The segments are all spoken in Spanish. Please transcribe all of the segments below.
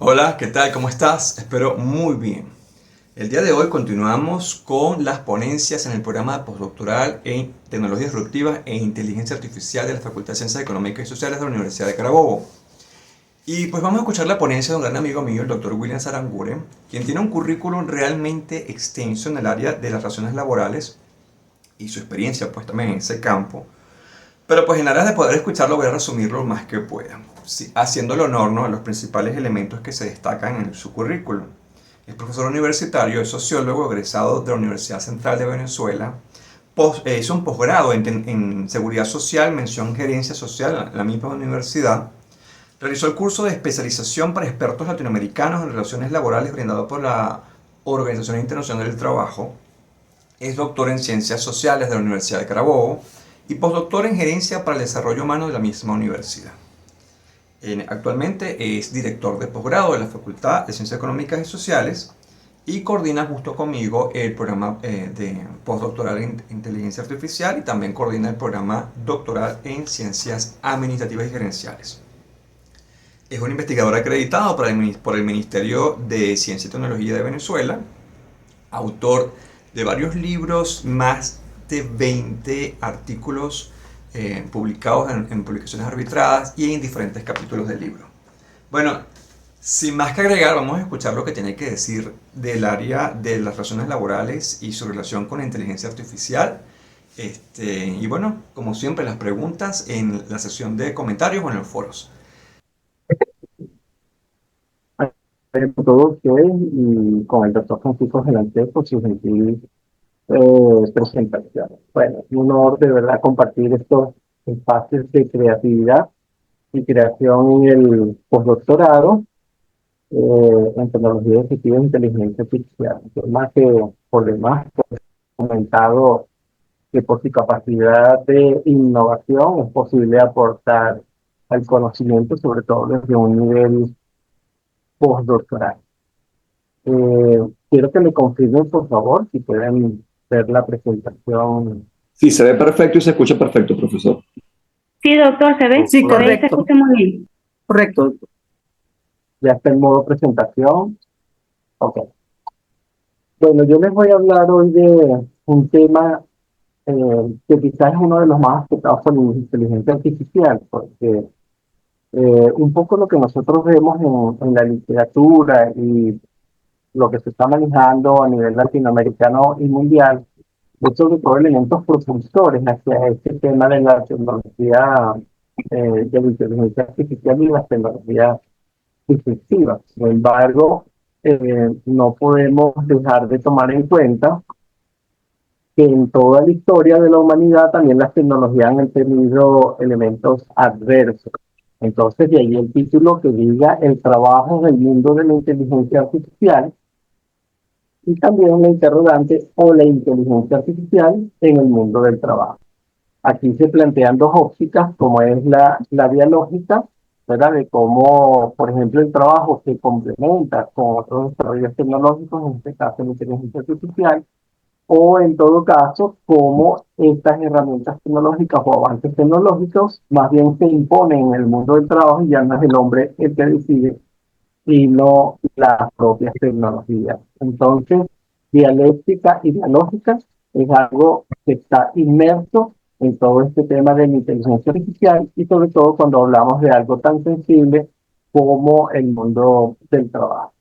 Hola, ¿qué tal? ¿Cómo estás? Espero muy bien. El día de hoy continuamos con las ponencias en el programa postdoctoral en Tecnologías Disruptivas e Inteligencia Artificial de la Facultad de Ciencias Económicas y Sociales de la Universidad de Carabobo. Y pues vamos a escuchar la ponencia de un gran amigo mío, el doctor William Saranguren, quien tiene un currículum realmente extenso en el área de las relaciones laborales y su experiencia pues también en ese campo. Pero pues en aras de poder escucharlo voy a resumirlo lo más que pueda, sí, haciéndole honor, ¿no?, a los principales elementos que se destacan en su currículum. Es profesor universitario, es sociólogo egresado de la Universidad Central de Venezuela, hizo un posgrado en Seguridad Social, mención Gerencia Social en la misma universidad, realizó el curso de especialización para expertos latinoamericanos en relaciones laborales brindado por la Organización Internacional del Trabajo, es doctor en Ciencias Sociales de la Universidad de Carabobo y postdoctor en Gerencia para el Desarrollo Humano de la misma universidad. Actualmente es director de posgrado de la Facultad de Ciencias Económicas y Sociales y coordina justo conmigo el programa de postdoctoral en Inteligencia Artificial y también coordina el programa doctoral en Ciencias Administrativas y Gerenciales. Es un investigador acreditado por el Ministerio de Ciencia y Tecnología de Venezuela, autor de varios libros, más de 20 artículos publicados en publicaciones arbitradas y en diferentes capítulos del libro. Bueno, sin más que agregar, vamos a escuchar lo que tiene que decir del área de las relaciones laborales y su relación con la inteligencia artificial. Y bueno, como siempre, las preguntas en la sección de comentarios o en los foros. Con todos ustedes y con el doctor Francisco Gelante por su gentil presentación. Bueno, es un honor de verdad compartir estos espacios de creatividad y creación en el postdoctorado en tecnología ejecutiva e inteligencia artificial. Más que por demás, pues, comentado que por su capacidad de innovación es posible aportar al conocimiento, sobre todo desde un nivel postdoctoral. Quiero que me confirmen, por favor, si pueden ver la presentación. Sí, se ve perfecto y se escucha perfecto, profesor. Sí, doctor, Sí, se ve y se correcto, escucha muy bien. correcto. Ya está en modo presentación. Ok. Bueno, yo les voy a hablar hoy de un tema que quizás es uno de los más afectados por la inteligencia artificial, porque un poco lo que nosotros vemos en la literatura y lo que se está manejando a nivel latinoamericano y mundial es sobre todo elementos propulsores hacia este tema de la tecnología de la inteligencia artificial y las tecnologías disruptivas. Sin embargo, no podemos dejar de tomar en cuenta que en toda la historia de la humanidad también las tecnologías han tenido elementos adversos. Entonces, de ahí el título que diga el trabajo del mundo de la inteligencia artificial y también la interrogante o la inteligencia artificial en el mundo del trabajo. Aquí se plantean dos ópticas, como es la biológica, ¿verdad? De cómo, por ejemplo, el trabajo se complementa con otros desarrollos tecnológicos, en este caso la inteligencia artificial, o en todo caso, cómo estas herramientas tecnológicas o avances tecnológicos más bien se imponen en el mundo del trabajo y ya no es el hombre el que decide, sino las propias tecnologías. Entonces, dialéctica y dialógica es algo que está inmerso en todo este tema de la inteligencia artificial y sobre todo cuando hablamos de algo tan sensible como el mundo del trabajo.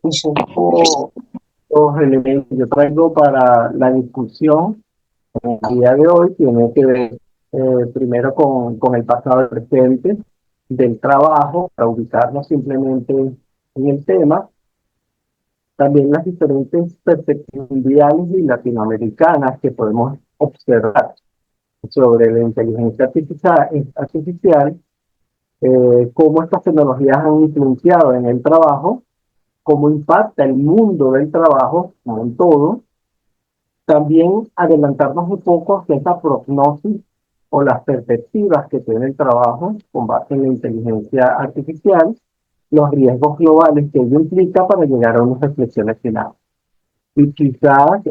Un poco los elementos que yo traigo para la discusión en el día de hoy tiene que ver primero con el pasado y presente del trabajo, para ubicarnos simplemente en el tema, también las diferentes perspectivas mundiales y latinoamericanas que podemos observar sobre la inteligencia artificial, cómo estas tecnologías han influenciado en el trabajo, cómo impacta el mundo del trabajo como en todo. También adelantarnos un poco hacia esa prognosis o las perspectivas que tiene el trabajo con base en la inteligencia artificial, los riesgos globales que ello implica para llegar a unas reflexiones finales. Y quizás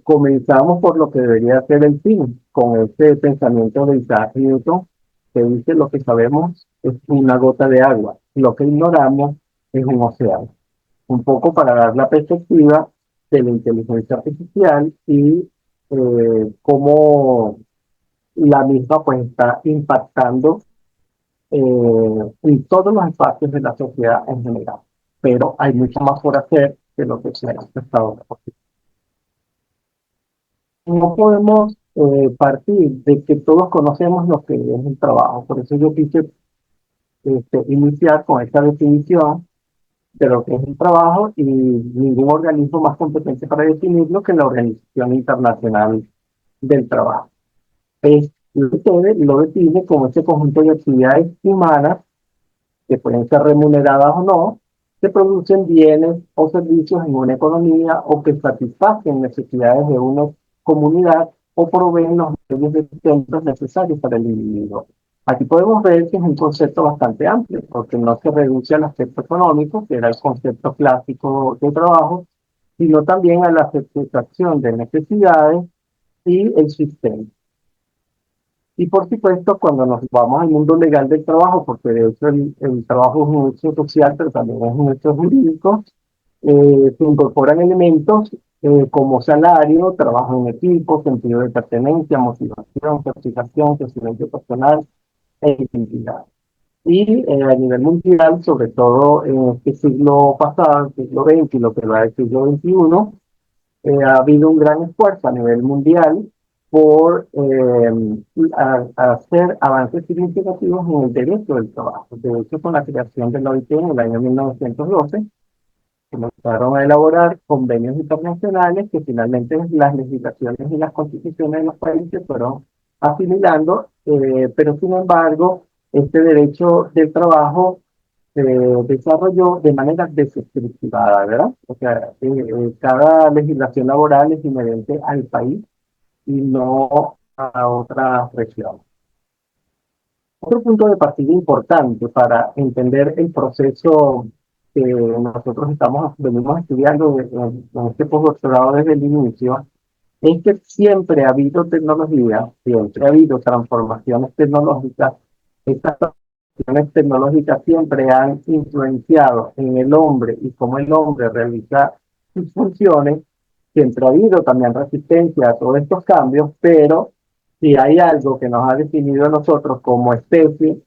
comenzamos por lo que debería ser el fin, con ese pensamiento de Isaac Newton, que dice lo que sabemos es una gota de agua, lo que ignoramos es un océano. Un poco para dar la perspectiva de la inteligencia artificial y cómo la misma pues está impactando en todos los espacios de la sociedad en general. Pero hay mucho más por hacer de lo que se ha estado. No podemos partir de que todos conocemos lo que es el trabajo. Por eso yo quise iniciar con esta definición de lo que es el trabajo y ningún organismo más competente para definirlo que la Organización Internacional del Trabajo. Es lo define como este conjunto de actividades humanas que pueden ser remuneradas o no, que producen bienes o servicios en una economía o que satisfacen necesidades de una comunidad o proveen los medios de sustento necesarios para el individuo. Aquí podemos ver que es un concepto bastante amplio, porque no se reduce al aspecto económico, que era el concepto clásico de trabajo, sino también a la satisfacción de necesidades y el sistema. Y por supuesto, cuando nos vamos al mundo legal del trabajo, porque de hecho el trabajo es un hecho social, pero también es un hecho jurídico, se incorporan elementos como salario, trabajo en equipo, sentido de pertenencia, motivación, certificación, crecimiento personal e identidad. Y a nivel mundial, sobre todo en este siglo pasado, el siglo XX y lo que va del siglo XXI, ha habido un gran esfuerzo a nivel mundial por hacer avances significativos en el derecho del trabajo. De hecho, con la creación de la OIT en el año 1912, comenzaron a elaborar convenios internacionales que finalmente las legislaciones y las constituciones de los países fueron asimilando, pero sin embargo, este derecho del trabajo se desarrolló de manera desestructurada, ¿verdad? O sea, cada legislación laboral es inherente al país y no a otra región. Otro punto de partida importante para entender el proceso que nosotros venimos estudiando en este postdoctorado desde el inicio, es que siempre ha habido tecnología, siempre ha habido transformaciones tecnológicas. Estas transformaciones tecnológicas siempre han influenciado en el hombre y cómo el hombre realiza sus funciones. Siempre ha habido también resistencia a todos estos cambios, pero si hay algo que nos ha definido a nosotros como especie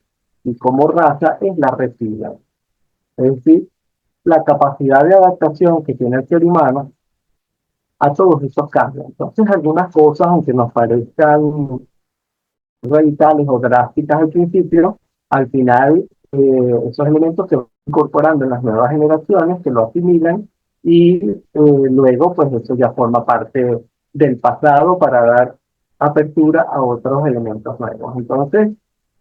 y como raza es la resiliencia. Es decir, la capacidad de adaptación que tiene el ser humano a todos estos cambios. Entonces, algunas cosas, aunque nos parezcan radicales o drásticas al principio, al final esos elementos se van incorporando en las nuevas generaciones que lo asimilan y luego pues eso ya forma parte del pasado para dar apertura a otros elementos nuevos. Entonces,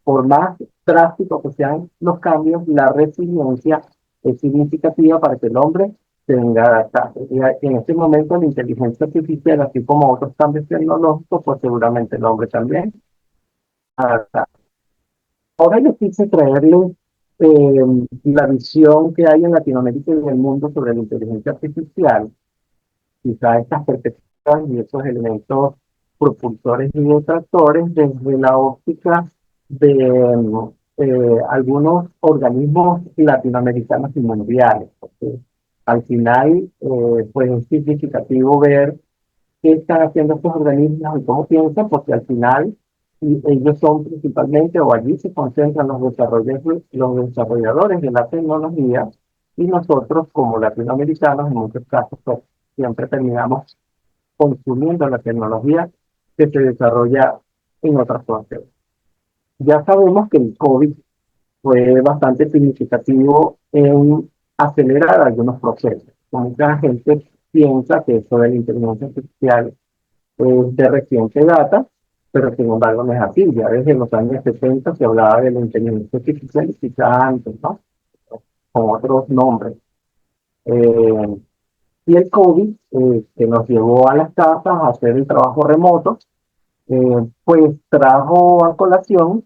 por más drásticos que sean los cambios, la resiliencia es significativa para que el hombre se venga adaptando. Y en este momento la inteligencia artificial, así como otros cambios tecnológicos, pues seguramente el hombre también adaptar. Ahora yo quise traerles la visión que hay en Latinoamérica y en el mundo sobre la inteligencia artificial, quizá estas perspectivas y esos elementos propulsores y detractores desde la óptica de algunos organismos latinoamericanos y mundiales. Porque al final, pues es significativo ver qué están haciendo estos organismos y cómo piensan, porque al final ellos son principalmente, o allí se concentran los desarrolladores de la tecnología, y nosotros como latinoamericanos en muchos casos pues, siempre terminamos consumiendo la tecnología que se desarrolla en otras fronteras. Ya sabemos que el COVID fue bastante significativo en acelerar algunos procesos. Mucha gente piensa que eso de la inteligencia artificial de reciente data, pero sin embargo no es así. Ya desde los años 70 se hablaba de la inteligencia artificial y quizá antes, ¿no? Con otros nombres. Y el COVID, que nos llevó a las casas a hacer el trabajo remoto, pues trajo a colación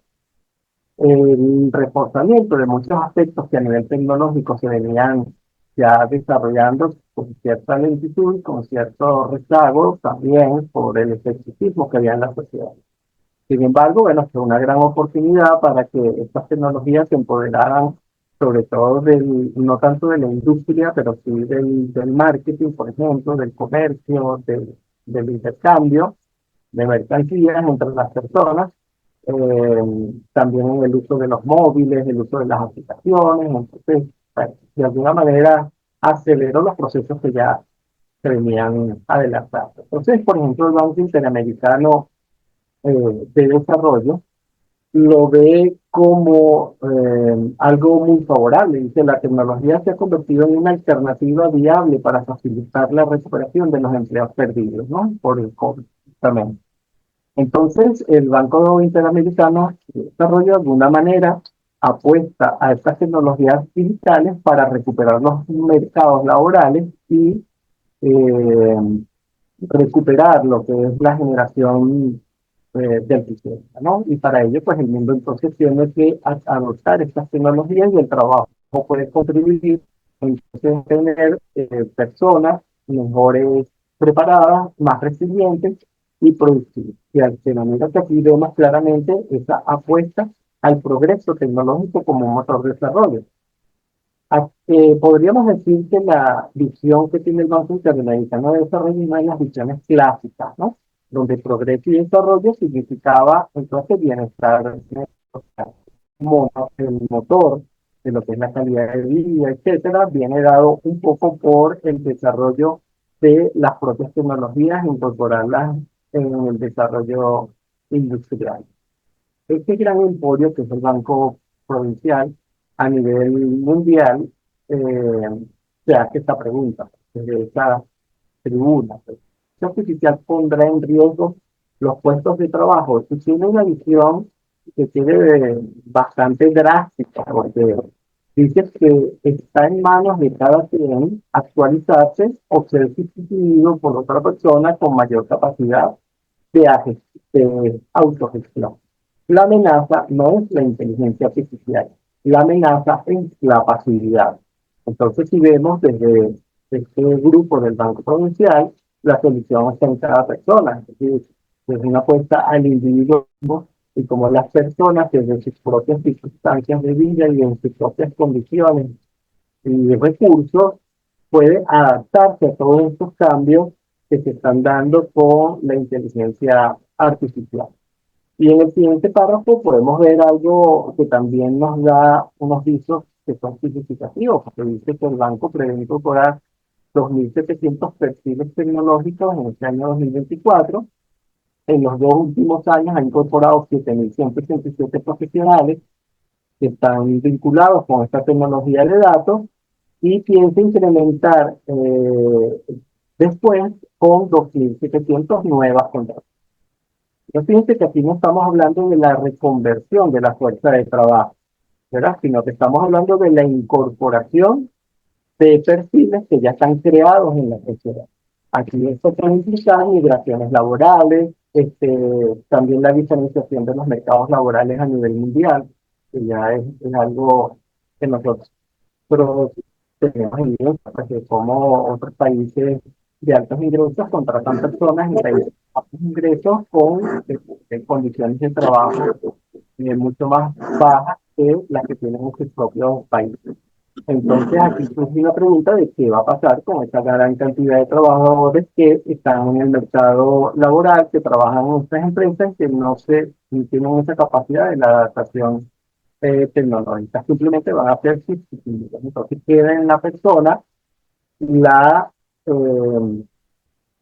el reforzamiento de muchos aspectos que a nivel tecnológico se venían ya desarrollando con cierta lentitud, con cierto rezago, también por el escepticismo que había en la sociedad. Sin embargo, bueno, fue una gran oportunidad para que estas tecnologías se empoderaran sobre todo no tanto de la industria, pero sí del marketing, por ejemplo, del comercio, del intercambio de mercancías entre las personas, también en el uso de los móviles, el uso de las aplicaciones. Entonces, bueno, de alguna manera aceleró los procesos que ya se venían adelantando. Entonces, por ejemplo, el Banco Interamericano de Desarrollo lo ve como algo muy favorable. Dice, la tecnología se ha convertido en una alternativa viable para facilitar la recuperación de los empleos perdidos, ¿no? Por el COVID, justamente. Entonces, el Banco Interamericano de Desarrollo, de alguna manera, apuesta a estas tecnologías digitales para recuperar los mercados laborales y eh, recuperar lo que es la generación del riqueza, ¿no? Y para ello, pues el mundo entonces tiene que adoptar estas tecnologías y el trabajo puede contribuir entonces tener personas mejores preparadas, más resilientes y productivas. Y de manera que aquí vemos claramente esa apuesta al progreso tecnológico como motor de desarrollo. Podríamos decir que la visión que tiene el Banco Interamericano de Desarrollo es una de las visiones clásicas, ¿no? Donde progreso y desarrollo significaba entonces bienestar como el motor de lo que es la calidad de vida, etcétera, viene dado un poco por el desarrollo de las propias tecnologías, incorporarlas en el desarrollo industrial. Este gran emporio que es el Banco Provincial a nivel mundial se hace esta pregunta desde esta tribuna. ¿La artificial pondrá en riesgo los puestos de trabajo? Y tiene una visión que tiene bastante drástica, porque dice que está en manos de cada quien actualizarse o ser sustituido por otra persona con mayor capacidad de autogestión. La amenaza no es la inteligencia artificial, la amenaza es la pasividad. Entonces, si vemos desde este grupo del Banco Provincial, la solución está en cada persona. Es decir, es una apuesta al individuo y como las personas desde sus propias circunstancias de vida y en sus propias condiciones y recursos puede adaptarse a todos estos cambios que se están dando con la inteligencia artificial. Y en el siguiente párrafo podemos ver algo que también nos da unos visos que son significativos, porque dice que el banco prevé incorporar 2.700 perfiles tecnológicos en este año 2024. En los dos últimos años ha incorporado 7.167 profesionales que están vinculados con esta tecnología de datos y piensa incrementar después con 2.700 nuevas contrataciones. Fíjense que aquí no estamos hablando de la reconversión de la fuerza de trabajo, ¿verdad? Sino que estamos hablando de la incorporación de perfiles que ya están creados en la sociedad. Aquí esto puede implicar migraciones laborales, también la diferenciación de los mercados laborales a nivel mundial, que ya es algo que nosotros tenemos en cuenta, porque como otros países de altos ingresos contratan personas en países de bajos ingresos con condiciones de trabajo mucho más bajas que las que tienen en sus propios países. Entonces aquí surge la pregunta de qué va a pasar con esta gran cantidad de trabajadores que están en el mercado laboral, que trabajan en estas empresas que no tienen esa capacidad de la adaptación tecnológica, simplemente van a ser sustituidos. Entonces queda en la persona la, eh,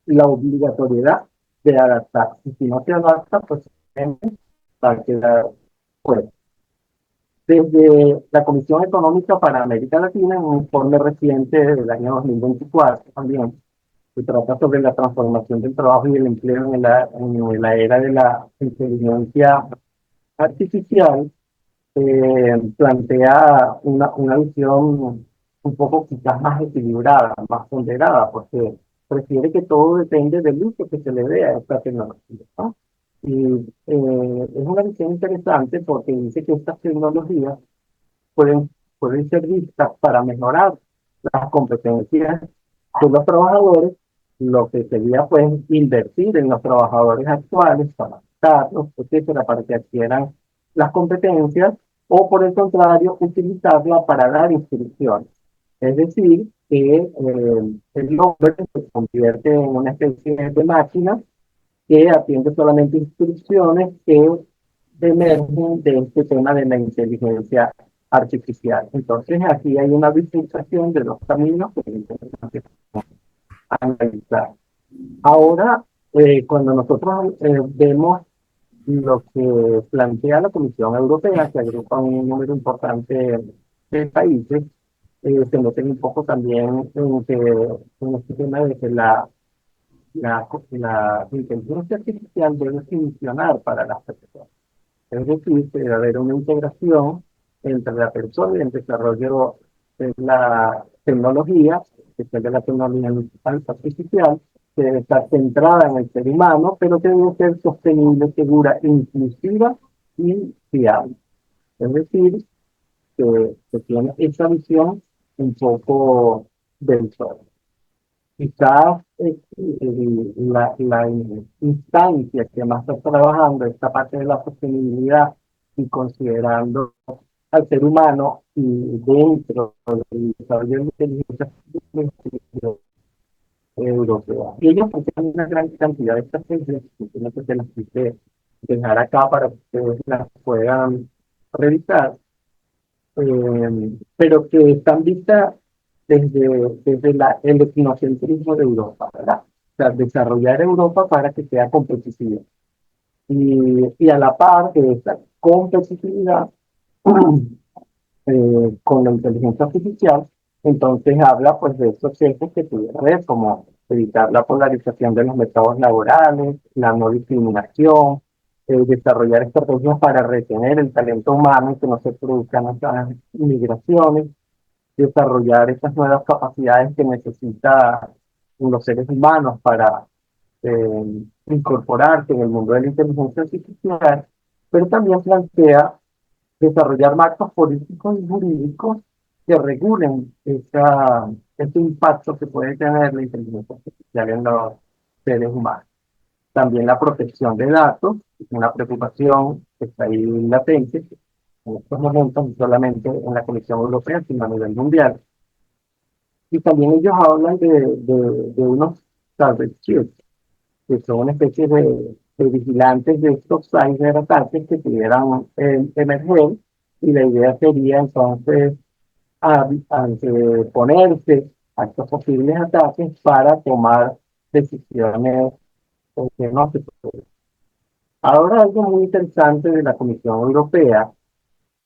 la obligatoriedad de adaptar. Y si no se adapta, pues va a quedar fuera. Desde la Comisión Económica para América Latina, en un informe reciente del año 2024 también, que trata sobre la transformación del trabajo y el empleo en la era de la inteligencia artificial, plantea una visión un poco quizás más equilibrada, más ponderada, porque prefiere que todo depende del uso que se le dé a esta tecnología, ¿no? Y es una visión interesante porque dice que estas tecnologías pueden ser vistas para mejorar las competencias de los trabajadores, lo que sería pues invertir en los trabajadores actuales, para adaptarlos, etcétera, para que adquieran las competencias o por el contrario, utilizarla para dar instrucciones. Es decir, que el hombre se convierte en una especie de máquina que atiende solamente instrucciones que emergen de este tema de la inteligencia artificial. Entonces, aquí hay una bifurcación de los caminos que es interesante analizar. Ahora, cuando nosotros vemos lo que plantea la Comisión Europea, que agrupa un número importante de países, se meten un poco también en este tema de que la inteligencia artificial debe funcionar para las personas. Es decir, que debe haber una integración entre la persona y el desarrollo de la tecnología, que es de la tecnología artificial, que debe estar centrada en el ser humano, pero que debe ser sostenible, segura, inclusiva y fiable. Es decir, que tiene esa visión un poco del todo. Quizás la instancia que más está trabajando esta parte de la sostenibilidad y considerando al ser humano y dentro del desarrollo de la inteligencia artificial europea. Y ellos tienen una gran cantidad de estrategias, que no sé si se las quise dejar acá para que ustedes las puedan revisar, pero que están vistas desde el etnocentrismo de Europa, ¿verdad? O sea, desarrollar Europa para que sea competitiva. Y a la par de esta competitividad con la inteligencia artificial, entonces habla pues de esos ejes que pudiera haber, como evitar la polarización de los mercados laborales, la no discriminación, desarrollar estrategias para retener el talento humano y que no se produzcan estas migraciones, desarrollar estas nuevas capacidades que necesitan los seres humanos para incorporarse en el mundo de la inteligencia artificial, pero también plantea desarrollar marcos políticos y jurídicos que regulen ese impacto que puede tener la inteligencia artificial en los seres humanos. También la protección de datos, es una preocupación que está ahí latente en estos momentos, no solamente en la Comisión Europea, sino a nivel mundial. Y también ellos hablan de unos cyber shields, que son una especie de vigilantes de estos cyberataques que pudieran emerger, y la idea sería entonces anteponerse a estos posibles ataques para tomar decisiones que no se pueden. Ahora, algo muy interesante de la Comisión Europea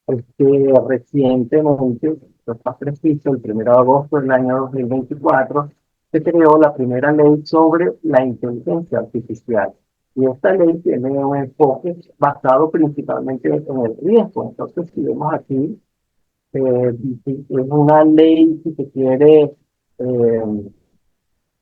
es que recientemente, esto está preciso, el 1 de agosto del año 2024, se creó la primera ley sobre la inteligencia artificial. Y esta ley tiene un enfoque basado principalmente en el riesgo. Entonces, si vemos aquí, es una ley, si se quiere,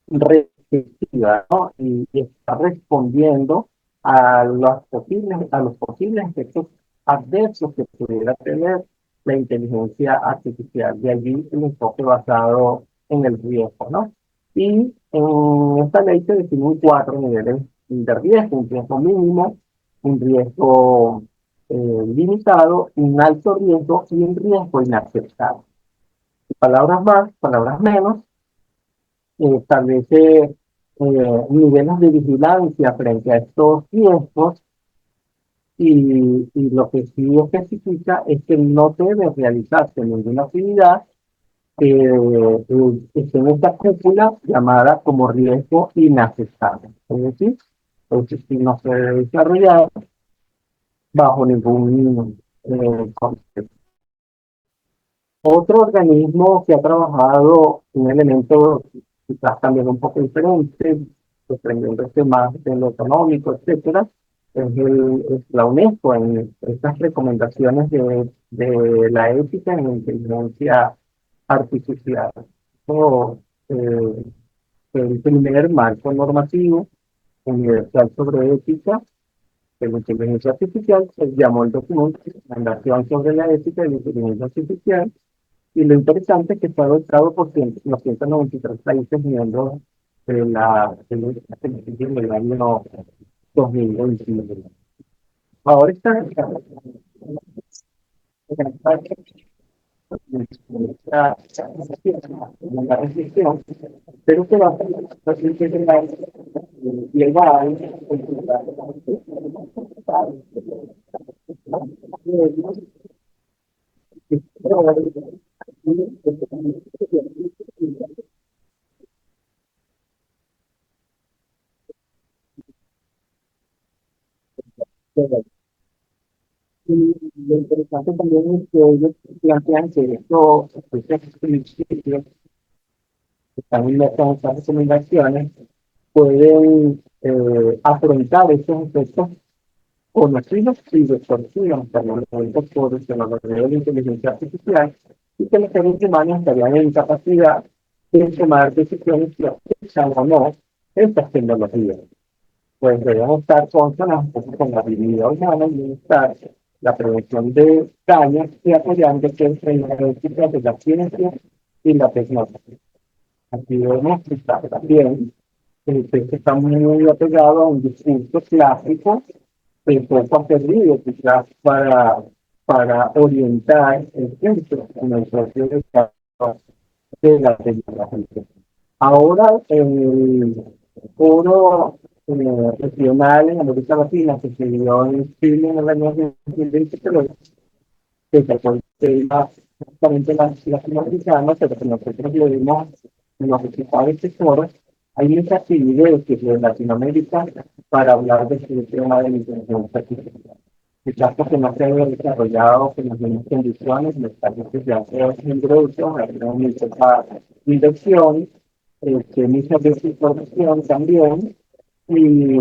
restrictiva, ¿no? Y está respondiendo a los posibles efectos adversos que pudiera tener la inteligencia artificial. De allí el enfoque basado en el riesgo, ¿no? Y en esta ley se definen cuatro niveles de riesgo: un riesgo mínimo, un riesgo limitado, un alto riesgo y un riesgo inaceptable. Palabras más, palabras menos, establece niveles de vigilancia frente a estos riesgos, y lo que sí especifica es que no debe realizarse ninguna actividad que esté en esta cúpula llamada como riesgo inaceptable. Es decir, si no se debe desarrollar bajo ningún concepto. Otro organismo que ha trabajado un elemento quizás también un poco diferente, desprendiéndose más de lo económico, etcétera, es la UNESCO en estas recomendaciones de la ética en la inteligencia artificial. So, el primer marco normativo universal sobre ética de la inteligencia artificial se llamó el documento Recomendación sobre la ética de la inteligencia artificial, y lo interesante es que fue adoptado por los 193 países miembros del año 2021. Ahora está la reflexión, pero que va a llegar y lo interesante también es que ellos plantean que estos principios que están inmersos en estas recomendaciones pueden afrontar estos efectos conocidos y desconocidos permanentes por el desarrollo de la inteligencia artificial y que los seres humanos estarían en capacidad de tomar decisiones que afectan o no estas tecnologías. Pues debemos estar consonantes con la habilidad humana y estar la prevención de daños y apoyando que en la ética de la ciencia y la tecnología. Aquí debemos explicar también que está muy apegado a un discurso clásico que poco ha servido quizás para orientar el centro en el propio desarrollo de la tecnología. Ahora, el foro regional en América Latina que se dio en Chile en el año 2023, que se aconseja justamente las latinoamericanas, pero que nosotros le dimos en los resultados de este foro, hay muchas actividades de Latinoamérica para hablar de este tema de la inteligencia artificial. Quizás porque no se había desarrollado en las mismas condiciones, los países ya se introducen, hay mucha inversión, mucha desinformación también, y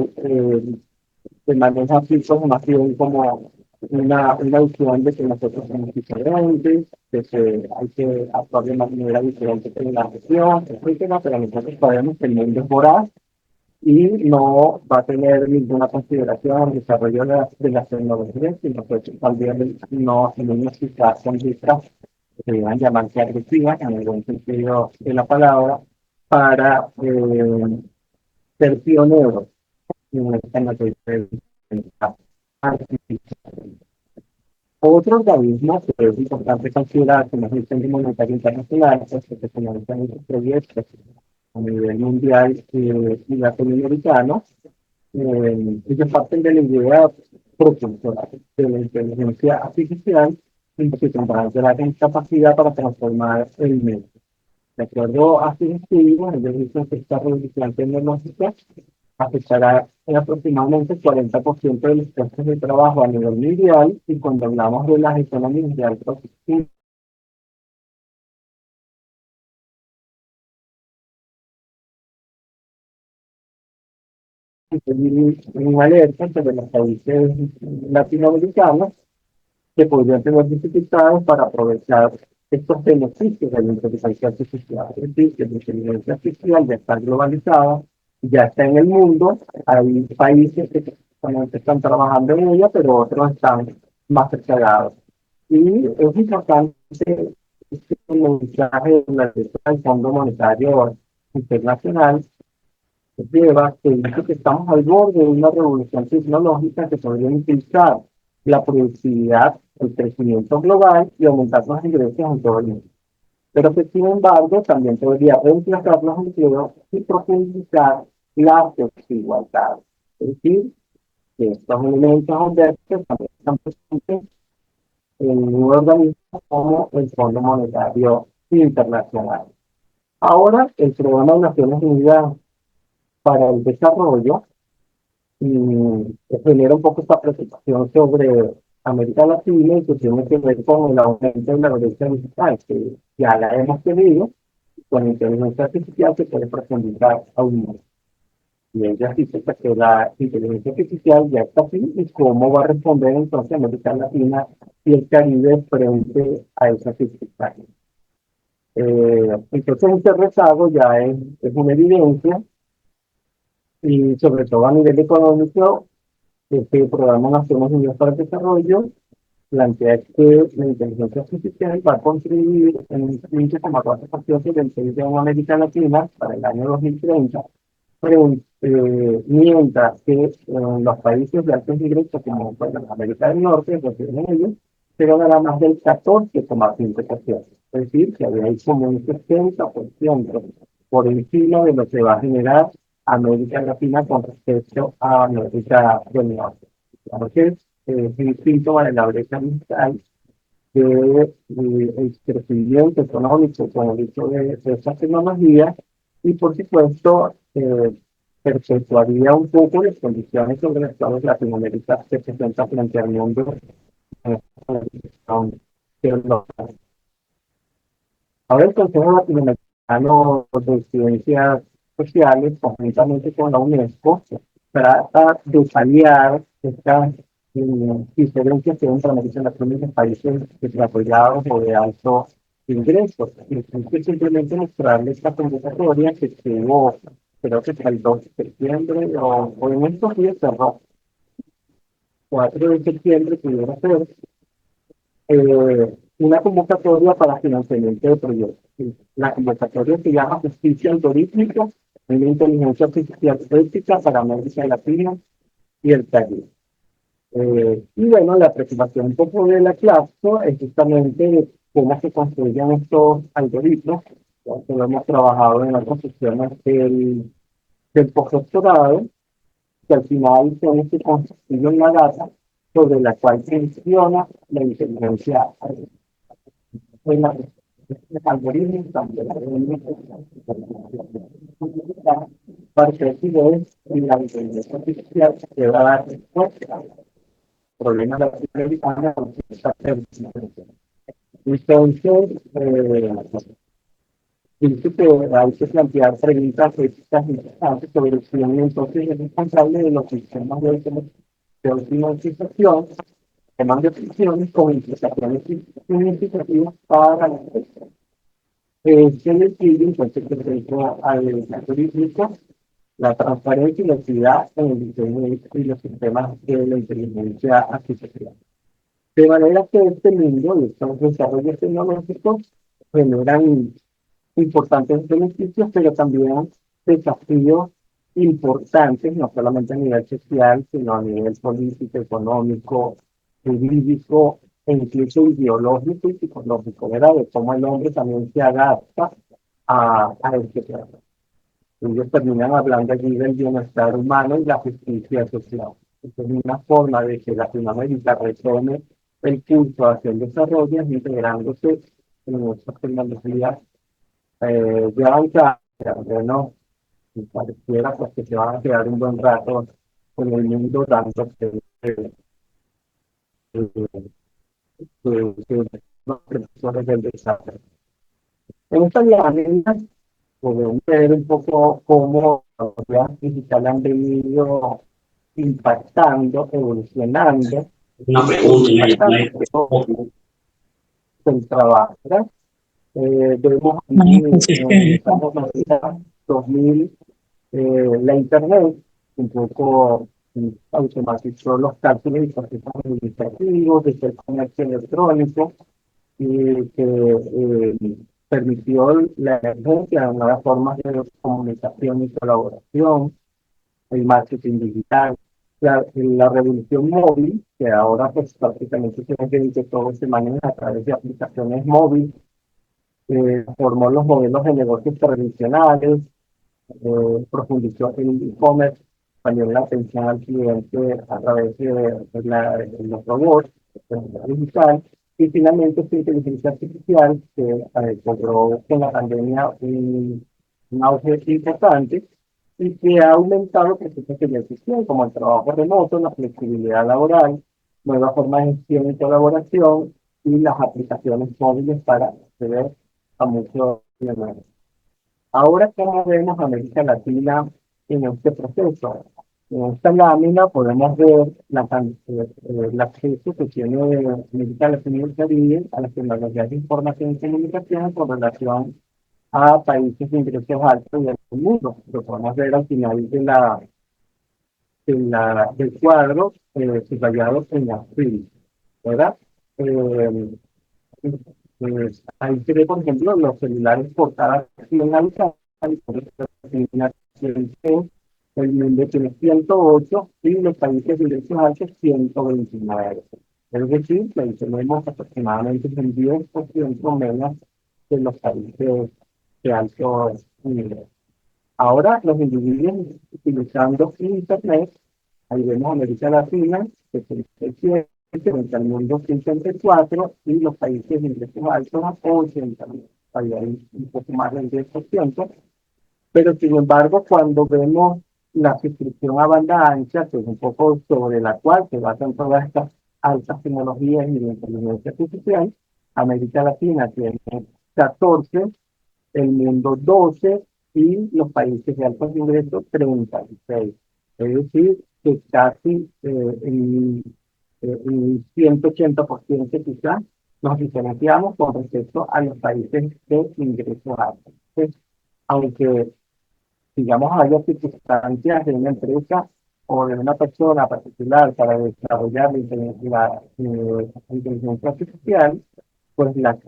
se maneja así como más bien como una visión de que nosotros somos diferentes, de que hay que actuar de manera diferente en la región, etcétera, pero nosotros sabemos que el mundo es voraz y no va a tener ninguna consideración el desarrollo de las tecnologías, sino que también no tenemos quizás conductas que deban llamarse agresivas en el buen sentido de la palabra, para ser pioneros en la inteligencia artificial. Otro organismo que es importante considerar como es el Centro Monetario Internacional, pues, que se finalizan estos proyectos a nivel mundial y latinoamericano, ellos parten de la idea propulsora de la inteligencia artificial y que tendrá gran capacidad para transformar el medio. De acuerdo a sus estudios, ellos dicen que esta revolución tecnológica afectará en aproximadamente 40% de los puestos de trabajo a nivel mundial y cuando hablamos de las economías de alto un alerta sobre los países latinoamericanos que podrían tener dificultades para aprovechar estos beneficios de la inteligencia artificial. Es decir, que la inteligencia artificial ya está globalizada, ya está en el mundo, hay países que están trabajando en ella, pero otros están más rezagados. Y es importante este mensaje de la del Fondo Monetario Internacional lleva que dice que estamos al borde de una revolución tecnológica que podría impulsar la productividad, el crecimiento global y aumentar los ingresos en todo el mundo. Pero que sin embargo también podría reemplazar los empleos y profundizar las desigualdades. Es decir, que estos elementos adversos también están presentes en un organismo como el Fondo Monetario Internacional. Ahora, el Programa de Naciones Unidas para el Desarrollo genera un poco esta preocupación sobre América Latina y que tiene que ver con el aumento de la brecha digital, que ya la hemos tenido, con inteligencia artificial que puede profundizar aún más. Y ella dice que la inteligencia artificial ya está aquí y cómo va a responder entonces América Latina y el Caribe frente a esas circunstancias. Entonces, este rezago ya es una evidencia y sobre todo a nivel económico, este programa Naciones Unidas para el Desarrollo plantea que la inteligencia artificial va a contribuir en un 15,4% del PIB de América Latina para el año 2030, pero, mientras que los países de altos ingresos como pues, América del Norte, refieren ellos, pero no era más del 14,5%. Es decir, que había ahí como un 60% por encima de lo que va a generar América Latina con respecto a América del Norte. Entonces, es un síntoma de la brecha digital de el crecimiento económico con el uso de estas tecnologías y, por supuesto, perpetuaría un poco las condiciones sobre las cuales Latinoamérica se presenta frente al mundo. Ahora el Consejo Latinoamericano de Ciencias Sociales, conjuntamente con la UNESCO, trata de paliar estas diferencias que hay entre América Latina y los países desarrollados o de alto ingreso. Entonces, simplemente mostrarle esta convocatoria que estuvo, creo que hasta el 2 de septiembre o en estos días cerró, 4 de septiembre pudiera ser, una convocatoria para financiamiento de proyectos. La convocatoria se llama Justicia Algorítmica en la Inteligencia Artificial Ética para América Latina y el Caribe. Y bueno, la preocupación un poco de la clase es justamente cómo se construyen estos algoritmos. Ya que lo hemos trabajado en las construcciones del postdoctorado, que al final son que construyen la data sobre la cual funciona la inteligencia en la algoritmos, también parecidos y la inteligencia artificial que va a dar respuesta a problemas de la cibernética. Entonces, dice que hay que plantear preguntas éticas importantes sobre quién entonces es responsable de los sistemas de automatización, temas de decisiones con implicaciones significativas para la empresa. Se decide entonces que respecto al algoritmo, la transparencia y la equidad en el diseño y los sistemas de la inteligencia artificial. De manera que este mundo y estos desarrollos tecnológicos generan importantes beneficios, pero también desafíos importantes, no solamente a nivel social, sino a nivel político, económico, jurídico e incluso ideológico y psicológico, ¿verdad? De cómo el hombre también se adapta a este tema. Ellos terminan hablando allí del bienestar humano y la justicia social. Es una forma de que Latinoamérica retome el curso hacia el desarrollo, integrándose en nuestras tecnologías ya avanzadas, ¿no? Y pareciera pues, que se van a quedar un buen rato con el mundo dando los profesores del desarrollo. En esta dinámica podemos ver un poco cómo las digital han venido impactando, evolucionando, Una pregunta, el trabajo, ¿verdad? Vemos en esta normativa 2000, la Internet un poco automatizó los cálculos y procesos administrativos, desde el comercio electrónico, y que permitió la emergencia de nuevas formas de comunicación y colaboración, el marketing digital, la revolución móvil, que ahora pues prácticamente tiene que todo se maneja a través de aplicaciones móviles, formó los modelos de negocios tradicionales, profundizó en el e-commerce, cambió la atención al cliente a través de los robots, la digital, y finalmente esta inteligencia artificial que logró con la pandemia un auge importante y que ha aumentado procesos que ya existían, como el trabajo remoto, la flexibilidad laboral, nuevas formas de gestión y colaboración y las aplicaciones móviles para acceder a muchos de. Ahora, ¿cómo vemos a América Latina en este proceso? En esta lámina podemos ver el acceso que tiene América Latina y el Caribe a las tecnologías de información y comunicación con relación a países de ingresos altos del mundo. Lo podemos ver al final del cuadro, subrayado en azul, ¿verdad? Eh, Ahí se ve, por ejemplo, los celulares por cada 100 habitantes, el mundo tiene 108 y los países de ingresos altos 129. Es decir, que ahí tenemos aproximadamente un 10% menos de los países de alto nivel. Ahora, los individuos utilizando Internet, ahí vemos América Latina, 67, frente al mundo 54, y los países de ingresos altos, 80. Ahí hay un poco más del 10%. Pero sin embargo, cuando vemos la suscripción a banda ancha, que es un poco sobre la cual se basan todas estas altas tecnologías y la inteligencia artificial, América Latina tiene 14, el mundo 12 y los países de altos ingresos 36. Es decir, que casi en 180% quizás nos diferenciamos con respecto a los países de ingresos altos. Entonces, aunque digamos, haya circunstancias de una empresa o de una persona particular para desarrollar la inteligencia artificial, pues las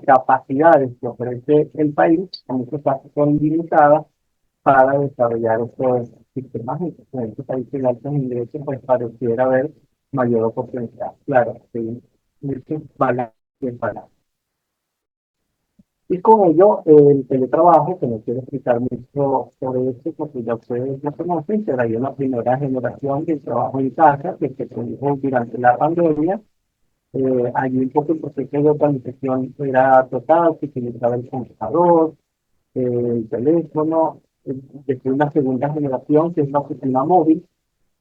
capacidades que ofrece el país, en muchos casos, son limitadas para desarrollar estos sistemas. En estos países de altos ingresos, pues pareciera haber mayor oportunidad. Claro, sí, muchos balance. Y con ello, el teletrabajo, que no quiero explicar mucho sobre esto, porque ya ustedes lo conocen, será una primera generación del trabajo en casa que se produjo durante la pandemia. Allí un poco el proceso de organización era total, se utilizaba el computador, el teléfono, después una segunda generación, que es la oficina móvil,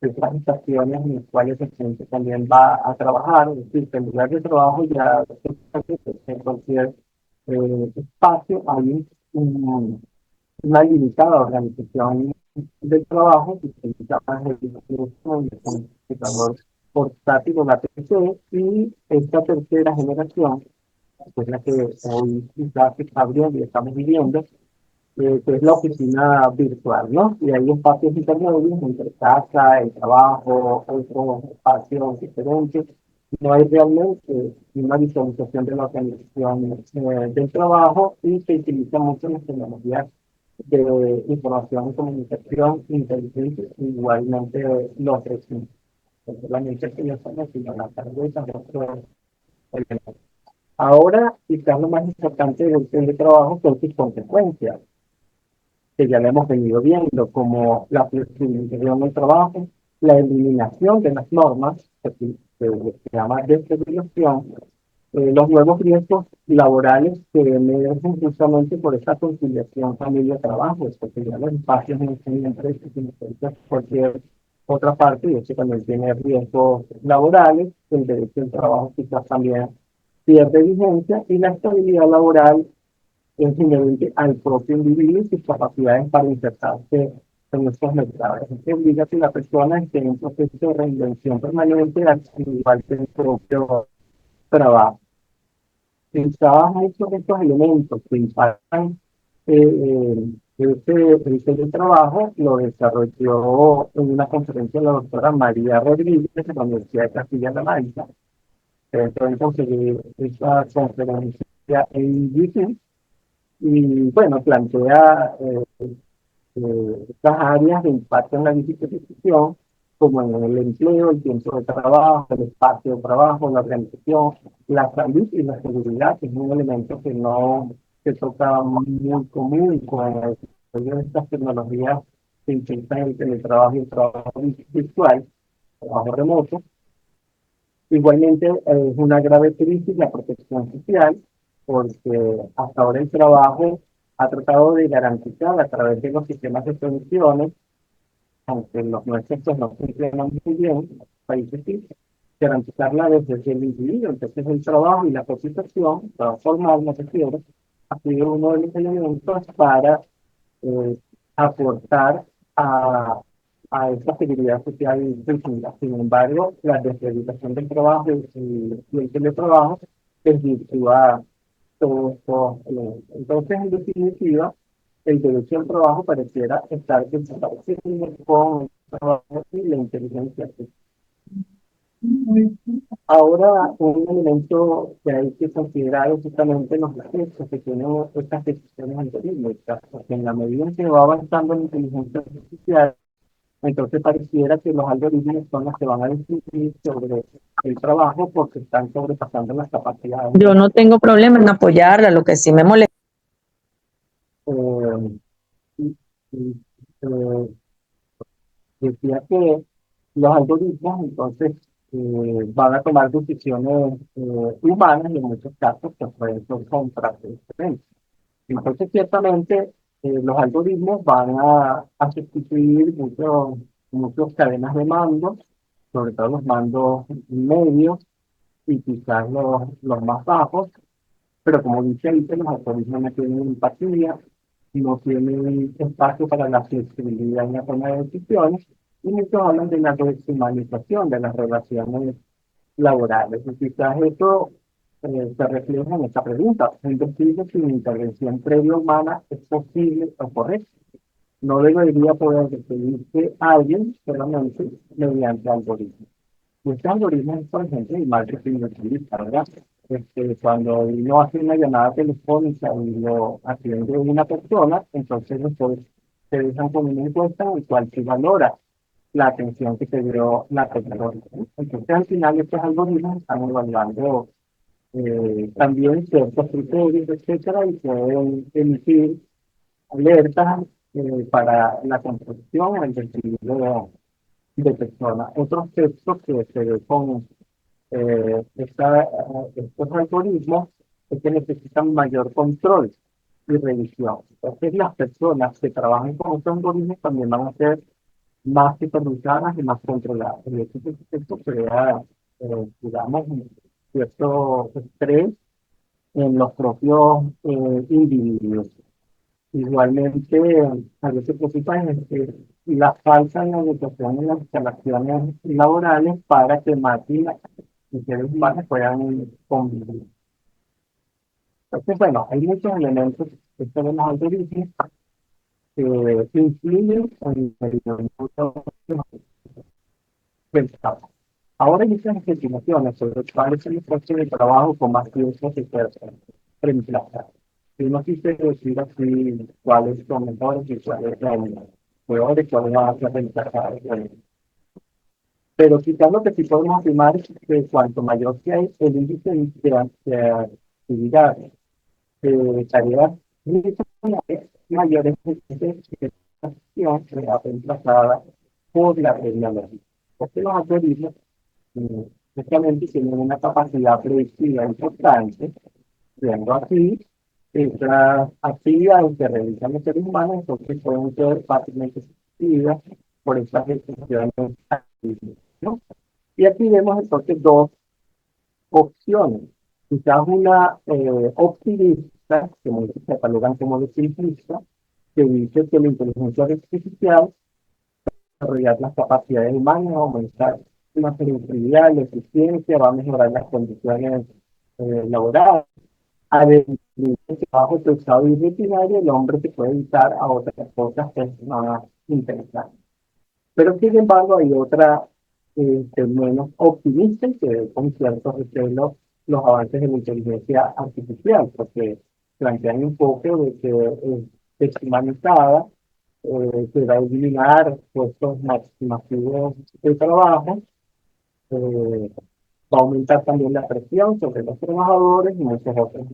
de otras estaciones en las cuales el cliente también va a trabajar, es decir, que el lugar de trabajo ya en cualquier espacio hay una limitada organización del trabajo que se llama el computador portátil o la PC, y esta tercera generación, que es la que hoy quizás se está abriendo y estamos viviendo, que es la oficina virtual, ¿no? Y hay espacios intermedios entre casa, el trabajo, otros espacios diferentes. No hay realmente una visualización de la organización del trabajo, y se utilizan mucho las tecnologías de información y comunicación inteligente, igualmente los recursos. No solamente el teléfono, sino la tarjeta, otros elementos. Ahora, quizás lo más importante del teletrabajo son sus consecuencias, que ya lo hemos venido viendo, como la flexibilización del trabajo, la eliminación de las normas, que se llama desregulación, los nuevos riesgos laborales que emergen justamente por esta conciliación familia-trabajo, porque ya los espacios en empresas y en cualquier otra parte, y eso también tiene riesgos laborales, el derecho al trabajo quizás también pierde vigencia, y la estabilidad laboral es inherente al propio individuo y sus capacidades para insertarse en estos mercados. Esto obliga a que la persona esté en un proceso de reinvención permanente, al igual que el propio trabajo. Pensaba mucho en estos elementos que impactan el trabajo. Lo desarrolló en una conferencia la doctora María Rodríguez de la Universidad de Castilla-La Mancha. Entonces, conseguí esa conferencia en YouTube. Y bueno, plantea estas áreas de impacto en la digitalización, como en el empleo, el tiempo de trabajo, el espacio de trabajo, la organización, la salud y la seguridad, que es un elemento que no se toca muy común con el desarrollo de estas tecnologías que intentan el teletrabajo y el trabajo virtual, trabajo remoto. Igualmente, es una grave crisis la protección social, porque hasta ahora el trabajo ha tratado de garantizar a través de los sistemas de pensiones, aunque los nuestros pues, no funcionan muy bien, en los países sí, garantizarla desde el individuo. Entonces, el trabajo y la cotización, trabajo formal, me refiero, ha sido uno de los elementos para eh, aportar a, a esta seguridad social distinta. Sin embargo, la desregulación del trabajo y el teletrabajo desvirtúa todos estos elementos. Entonces, en definitiva, el derecho al trabajo pareciera estar desapareciendo con el trabajo y la inteligencia artificial. Ahora, un elemento que hay que considerar es justamente los efectos que tienen estas decisiones algorítmicas, porque en la medida en que va avanzando la inteligencia artificial, Entonces pareciera que los algoritmos son los que van a decidir sobre el trabajo porque están sobrepasando las capacidades. Yo no tengo problema en apoyarla, lo que sí me molesta. Eh, y- y, eh, Decía que los algoritmos entonces van a tomar decisiones humanas y en muchos casos que pueden ser contraproducentes. Entonces, ciertamente, los algoritmos van a sustituir muchos cadenas de mando, sobre todo los mandos medios y quizás los más bajos, pero como dice ahí, que los algoritmos no tienen empatía, no tienen espacio para la flexibilidad en la toma de decisiones, y muchos hablan de la deshumanización de las relaciones laborales. Y quizás eso se refleja en esta pregunta. Es decir, que sin intervención previa humana es posible o correcto. No debería poder decidirse alguien solamente mediante algoritmos. Este algoritmo es, por ejemplo, el marketing utiliza, ¿verdad? Cuando uno hace una llamada telefónica y lo atiende una persona, entonces después se dejan con una encuesta en la cual se valora la atención que te dio la persona. Entonces, al final, estos algoritmos están evaluando también ciertos criterios, etcétera, y pueden emitir alertas para la construcción o el desarrollo de personas. Otros textos que se ve con estos algoritmos es que necesitan mayor control y revisión. Entonces, las personas que trabajan con estos algoritmos también van a ser más supervisadas y más controladas. Y eso esto crea, digamos, cierto estrés en los propios individuos. Igualmente, a veces se preocupa la falta de educación en las instalaciones laborales para que máquinas y seres humanos puedan convivir. Entonces, bueno, hay muchos elementos que son los algoritmos que influyen en el pensado. Ahora hay muchas especificaciones sobre cuáles son los puestos de trabajo con más tiempo que pueden reemplazar. Yo no quise decir así cuáles son mejores y cuáles son peores, cuáles van a ser reemplazados. Pero quizás lo que sí podemos afirmar es que cuanto mayor sea el índice de actividad de tareas tradicionales, mayores que la acción será reemplazada por la tecnología. Porque los algoritmos justamente tienen una capacidad predictiva importante, siendo así, estas actividades que realizan los seres humanos entonces pueden ser fácilmente sustituidas por estas decisiones, ¿no? Y aquí vemos entonces dos opciones. Quizás una optimista, que muchos catalogan como de simplista, que dice que la inteligencia artificial desarrollar las capacidades humanas, aumentar la productividad, la eficiencia, va a mejorar las condiciones laborales. Además, el trabajo pesado y rutinario, el hombre se puede dedicar a otras cosas que es más interesantes. Pero sin embargo, hay otra menos optimista y que ve con ciertos recelos los avances de la inteligencia artificial, porque plantean un poco de que deshumanizada se va a eliminar puestos masivos de trabajo, eh, va a aumentar también la presión sobre los trabajadores y muchos otros.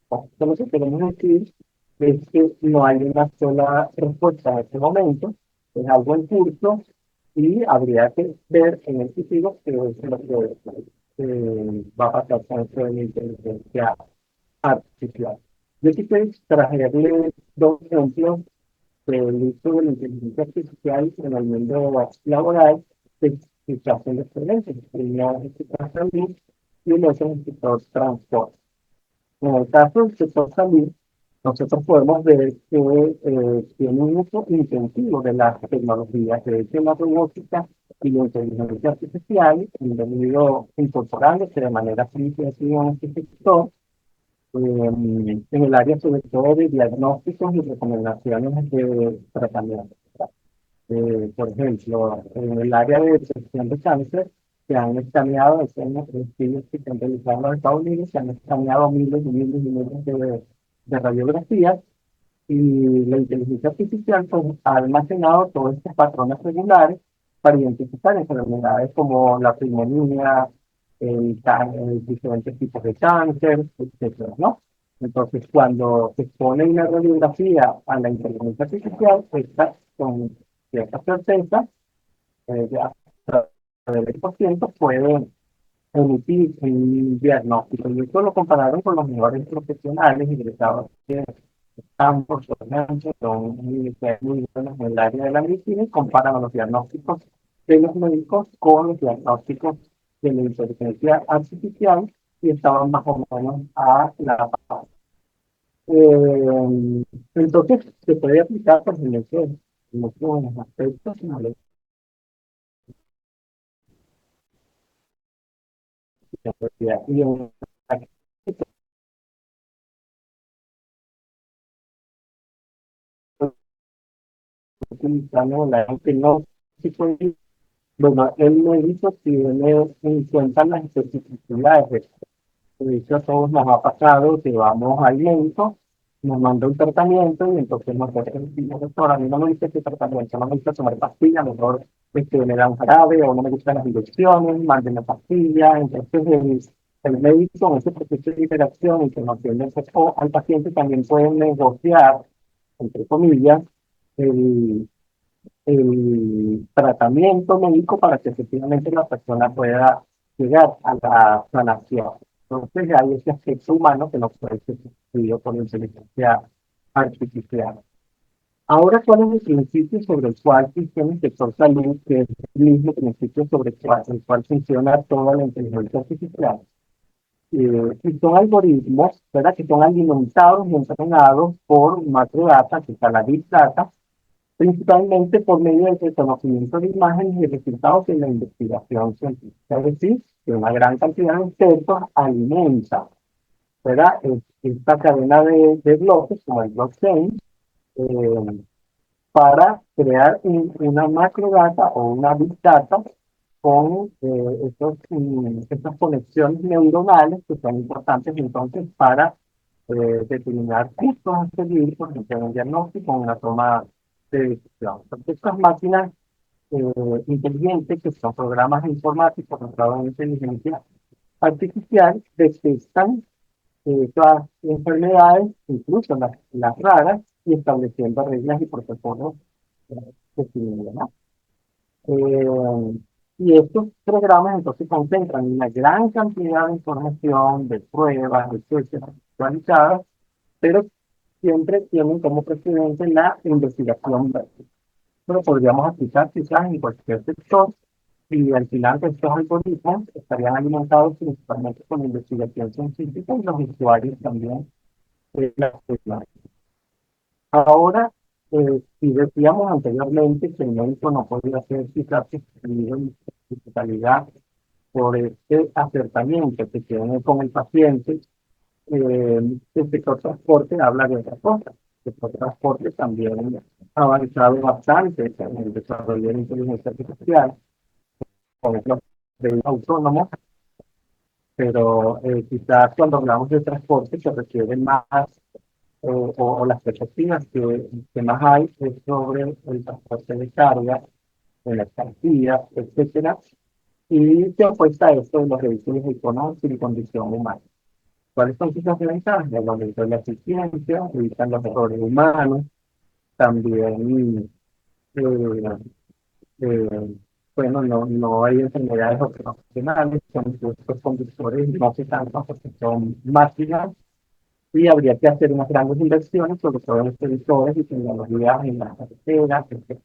Entonces, lo que queremos decir es que no hay una sola respuesta en este momento, es algo en curso y habría que ver en el futuro qué es lo que va a pasar con esto de la inteligencia artificial. Yo quisiera traerle dos ejemplos del uso de la inteligencia artificial en el mundo laboral que se hacen excelentes. Primero es el sector salud y el otro es el sector transporte. En el caso del sector salud, nosotros podemos ver que tiene un uso intensivo de las tecnologías, de hecho la robótica y la inteligencia artificial han venido incorporándose de manera significativa en este sector, en el área sobre todo de diagnósticos y recomendaciones de tratamiento. Por ejemplo, en el área de detección de cáncer, se han escaneado, estudios que se han realizado en los Estados Unidos, se han escaneado miles y miles y miles de radiografías Y la inteligencia artificial pues, ha almacenado todos estos patrones regulares para identificar enfermedades como la pulmonía, diferentes tipos de cáncer, etcétera, ¿no? Entonces, cuando se pone una radiografía a la inteligencia artificial, esta con cierta certeza, ya del 10% puede emitir un diagnóstico. Y esto lo compararon con los mejores profesionales ingresados en Stanford, por ejemplo, son universidades muy buenas en el área de la medicina y comparan los diagnósticos de los médicos con los diagnósticos de la inteligencia artificial y estaban más o menos a la par. Entonces, se puede aplicar, por ejemplo, en muchos aspectos, como la inteligencia y en utilizando la no psicológica. Bueno, el médico tiene en cuenta las especificidades. De hecho, a todos nos ha pasado que vamos al médico, nos manda un tratamiento y entonces nos dice, doctor, a mí no me gusta este tratamiento, no me gusta tomar pastillas, mejor me da un jarabe o no me gustan las inyecciones, manden la pastilla. Entonces, el médico en ese proceso de interacción y que nos tiene un poco al paciente también puede negociar, entre comillas, el, el tratamiento médico para que efectivamente la persona pueda llegar a la sanación. Entonces hay ese aspecto humano que no puede ser sustituido por la inteligencia artificial. Ahora, ¿cuál es el principio sobre el cual funciona el sector salud, que es el mismo principio sobre el cual funciona toda la inteligencia artificial? Y son algoritmos, ¿verdad?, que son alimentados y entrenados por macrodata, que está la Big Data, principalmente por medio del reconocimiento de imágenes y resultados de la investigación científica. Es decir, que una gran cantidad de expertos alimenta, ¿verdad?, esta cadena de bloques, como el blockchain, eh, para crear una macrodata o una big data con estas conexiones neuronales que son importantes entonces para determinar puntos a seguir, por ejemplo, en un diagnóstico o una toma de decisión. Entonces, estas máquinas inteligentes, que son programas informáticos basados en inteligencia artificial, detectan todas las enfermedades, incluso las raras, y estableciendo reglas y protocolos definidos, ¿no? Y estos programas entonces concentran una gran cantidad de información, de pruebas, etcétera, actualizadas, pero siempre tienen como precedente la investigación básica. Pero podríamos aplicar quizás en cualquier sector y al final de estos algoritmos estarían alimentados principalmente con la investigación científica y los usuarios también de las tecnologías. Ahora, si decíamos anteriormente que el médico no podía ser quizás sustituido en su totalidad por este acercamiento que tiene con el paciente, el sector transporte habla de otra cosa. El sector transporte también ha avanzado bastante en el desarrollo de la inteligencia artificial, por ejemplo, de autónomos, pero quizás cuando hablamos de transporte se requiere más, o las perspectivas que más hay es sobre el transporte de carga, de las cartillas, etcétera, y se apuesta a esto de los vehículos autónomos sin condición humana. ¿Cuáles son sus ventajas? El aumento de la eficiencia, evitan los errores humanos, también, eh, eh, bueno, no hay enfermedades ocupacionales, son estos conductores no se cansan porque son máquinas y habría que hacer unas grandes inversiones, sobre todo en sensores y tecnologías en las carreteras, etc.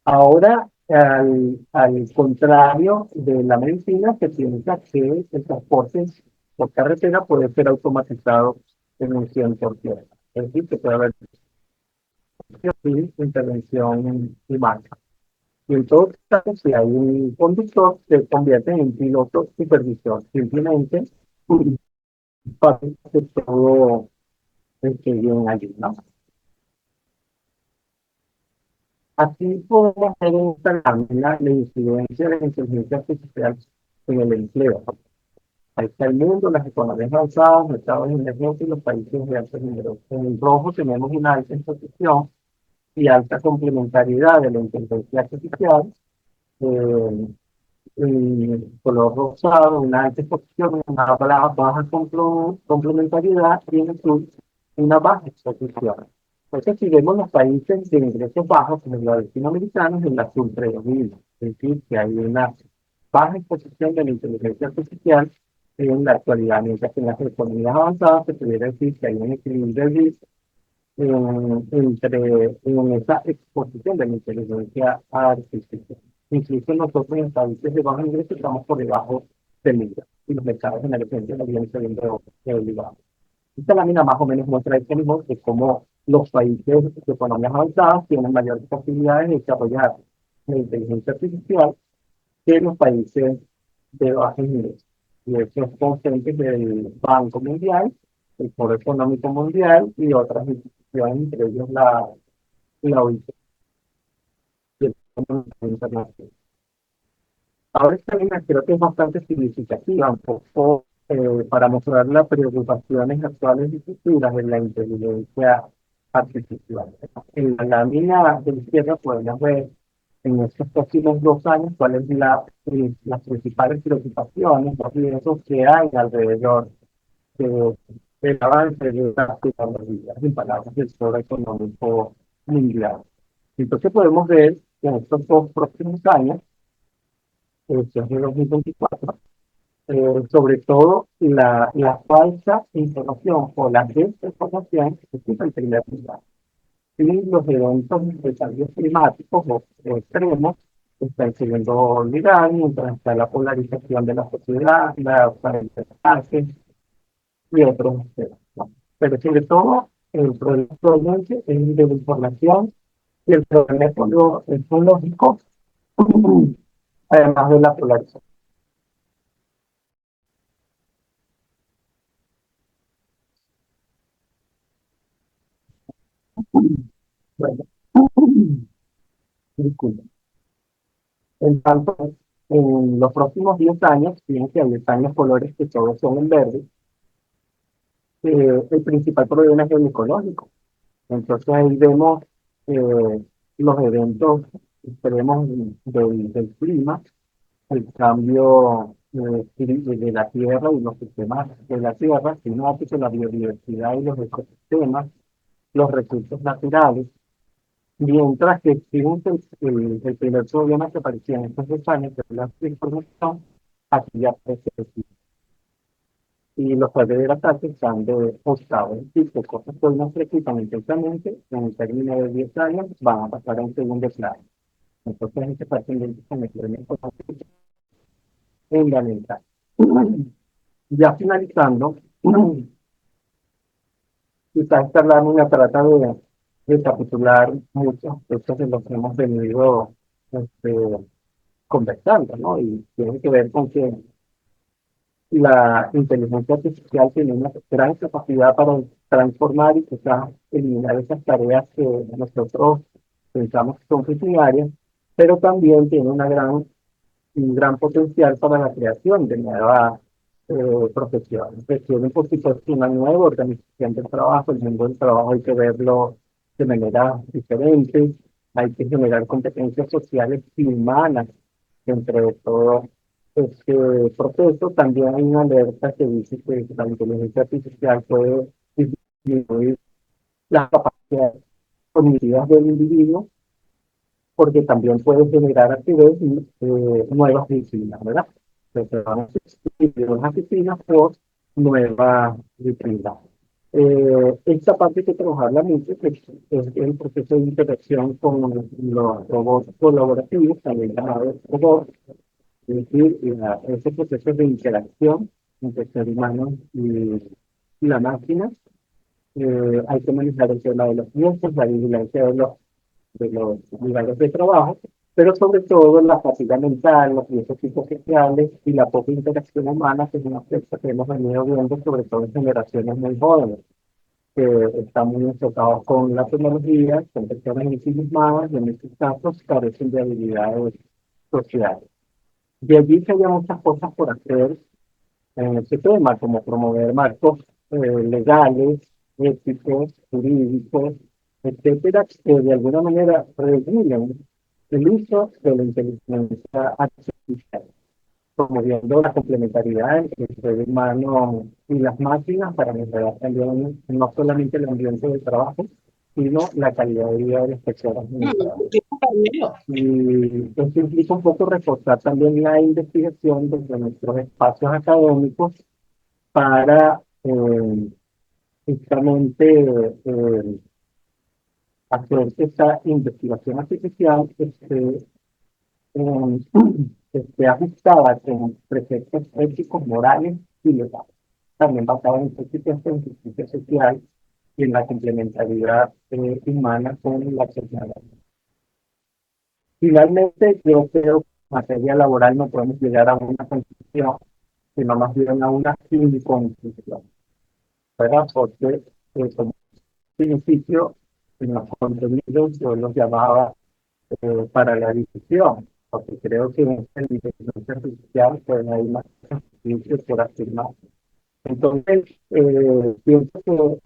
Ahora, al contrario de la medicina, se piensa que el transporte por carretera puede ser automatizado en un 100%. Es decir, que puede haber intervención humana. Y en todo caso, si hay un conductor, se convierte en piloto supervisor. Simplemente para que todo esté bien allí, ¿no? Así podemos ver en esta lámina la incidencia de la inteligencia artificial en el empleo. Ahí está el mundo, las economías avanzadas, mercados emergentes y los países de alto nivel. En el rojo tenemos una alta exposición y alta complementariedad de la inteligencia artificial. eh, en color rosado, una alta exposición, una baja complementariedad y en azul una baja exposición. Entonces, si vemos los países de ingresos bajos, como los latinoamericanos, el azul predomina. Es decir, que hay una baja exposición de la inteligencia artificial en la actualidad, mientras que en las economías avanzadas se pudiera decir que hay un equilibrio en esa exposición de la inteligencia artificial. Incluso nosotros en países de bajo ingreso estamos por debajo del IVA y los mercados emergentes no vienen subiendo el IVA. Esta lámina más o menos muestra el mismo de cómo los países de economías avanzadas tienen mayores posibilidades de desarrollar la inteligencia artificial que los países de bajo ingreso. Y eso es consciente del Banco Mundial, el Foro Económico Mundial y otras instituciones, entre ellos la OIT y el Fondo Monetario Internacional. Ahora esta línea creo que es bastante significativa, un poco para mostrar las preocupaciones actuales y futuras de la inteligencia artificial. En la lámina de la izquierda podemos ver en estos próximos 2 años cuáles son las principales preocupaciones, los riesgos que hay alrededor de, del avance de las tecnologías, en palabras del Foro Económico Mundial. Entonces podemos ver que en estos 2 próximos años, este es de 2024, sobre todo la falsa información o la desinformación que es el primer lugar. Y los eventos de cambios climáticos o extremos están siendo olvidados mientras está la polarización de la sociedad, la fragmentación y otros temas, ¿no? Pero sobre todo, el problema actualmente es el de la información y el problema ecológico, además de la polarización. Bueno, disculpen. En tanto, en los próximos 10 años, fíjense, ahí están los colores que todos son en verde, el principal problema es el ecológico. Entonces ahí vemos los eventos extremos del clima, el cambio de la tierra y los sistemas de la tierra, climático, la biodiversidad y los ecosistemas, los recursos naturales, mientras que fíjense el primer problema que aparecía en estos 2 años, que es la información, aquí ya aparece y los padres del ataque están de octavo. Y que cosas que hoy nos preocupan intensamente, en el término de 10 años, van a pasar a un segundo plano. Entonces, hay que estar pendientes con el elemento fundamental. Ya finalizando, quizás esta lámina trata de recapitular muchos aspectos de los que hemos venido este, conversando, ¿no? Y tiene que ver con que la inteligencia artificial tiene una gran capacidad para transformar y quizás eliminar esas tareas que nosotros pensamos que son rutinarias, pero también tiene un gran potencial para la creación de nuevas profesiones. Requiere, por supuesto, una nueva organización del trabajo. El mundo del trabajo hay que verlo de manera diferente. Hay que generar competencias sociales y humanas entre todo este proceso. También hay una alerta que dice que la inteligencia artificial puede disminuir las capacidades cognitivas del individuo porque también puede generar a su vez nuevas disciplinas, ¿verdad? Entonces vamos a sustituir unas disciplinas por nuevas disciplinas. Esta parte hay que trabajarla mucho, que es el proceso de interacción con los robots colaborativos, también llamados robots, es decir, ese proceso de interacción entre el ser humano y la máquina. Hay que manejar el tema de los riesgos, la vigilancia de los lugares de trabajo, pero sobre todo la fatiga mental, los riesgos psicosociales y la poca interacción humana, que es una cosa que hemos venido viendo sobre todo en generaciones muy jóvenes, que están muy enfocados con la tecnología, son personas ensimismadas y en estos casos carecen de habilidades sociales. De allí que haya muchas cosas por hacer en este tema, como promover marcos legales, éticos, jurídicos, etcétera, que de alguna manera regulen el uso de la inteligencia artificial, promoviendo la complementariedad entre el ser humano y las máquinas para mejorar también no solamente el ambiente de trabajo, sino la calidad de vida de las personas en el trabajo. Y esto implica un poco reforzar también la investigación desde nuestros espacios académicos para justamente hacer que esta investigación artificial eh, esté ajustada con preceptos éticos, morales y legales. También basada en principios de justicia social y en la complementariedad humana con la tecnología. Finalmente, yo creo que en materia laboral no podemos llegar a una conclusión, sino más bien a una sin conclusión, ¿verdad? Porque como principio, en los contenidos yo los llamaba para la discusión, porque creo que en la inteligencia artificial pueden haber más beneficios por afirmar. Entonces, pienso que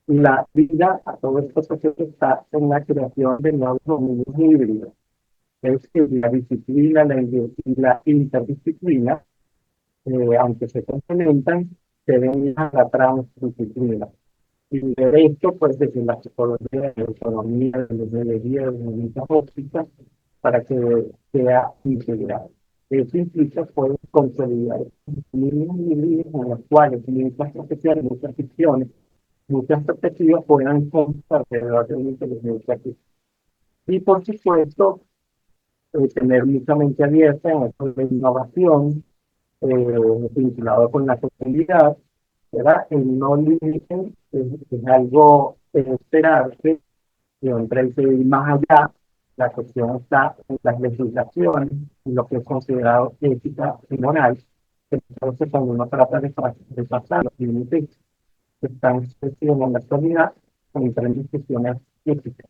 la vida a todo esto está en la creación de nuevos dominios híbridos. Es que la disciplina y la interdisciplina, aunque se complementan, se ven a la transdisciplina. Y de esto, pues, desde la psicología, de la economía, de la ingeniería, de la ciencia óptica, para que sea integrado. Eso implica, pues, consolidar líneas libres en las cuales muchas profesiones, muchas ficciones, muchas perspectivas puedan contar alrededor de la inteligencia artificial. Y, por supuesto, tener mucha mente abierta en esto de innovación, vinculado con la sostenibilidad, ¿verdad? El no límite es algo esperarse, siempre hay que ir más allá. La cuestión está en las legislaciones, en lo que es considerado ética y moral. Entonces, cuando uno trata de pasar los límites que están establecidos en la actualidad, entran en discusiones éticas.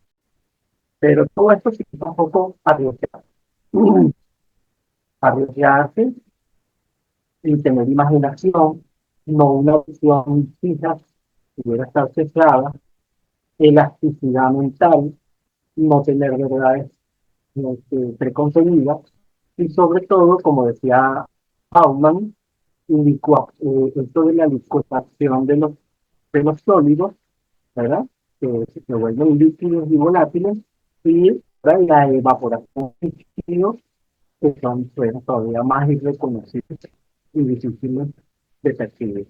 Pero todo esto sí está un poco arriesgado. Arriesgarse sin tener imaginación, no una visión fija, pudiera estar centrada, elasticidad mental, no tener verdades preconcebidas, y sobre todo, como decía Bauman, esto de la licuefacción de los sólidos, ¿verdad? Que se vuelven líquidos y volátiles, y ¿verdad? La evaporación de líquidos, que son todavía más irreconocibles y difíciles de percibir.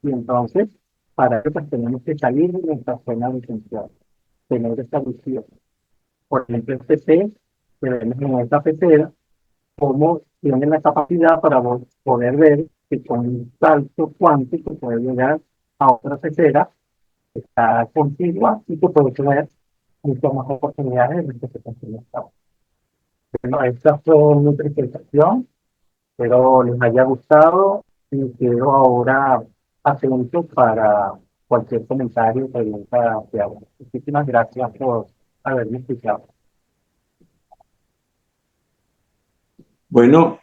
Y entonces, para eso pues, tenemos que salir de nuestra zona de confort, tener esta visión. Por ejemplo, el PC, que vemos en esta pecera, cómo tiene la capacidad para poder ver que con un salto cuántico puede llegar a otra pecera que está contigua y que puede tener muchas más oportunidades de que se consiga. Bueno, esta fue mi presentación. Espero les haya gustado y quedo ahora atento para cualquier comentario o pregunta que hagan. Muchísimas gracias por haberme escuchado. Bueno,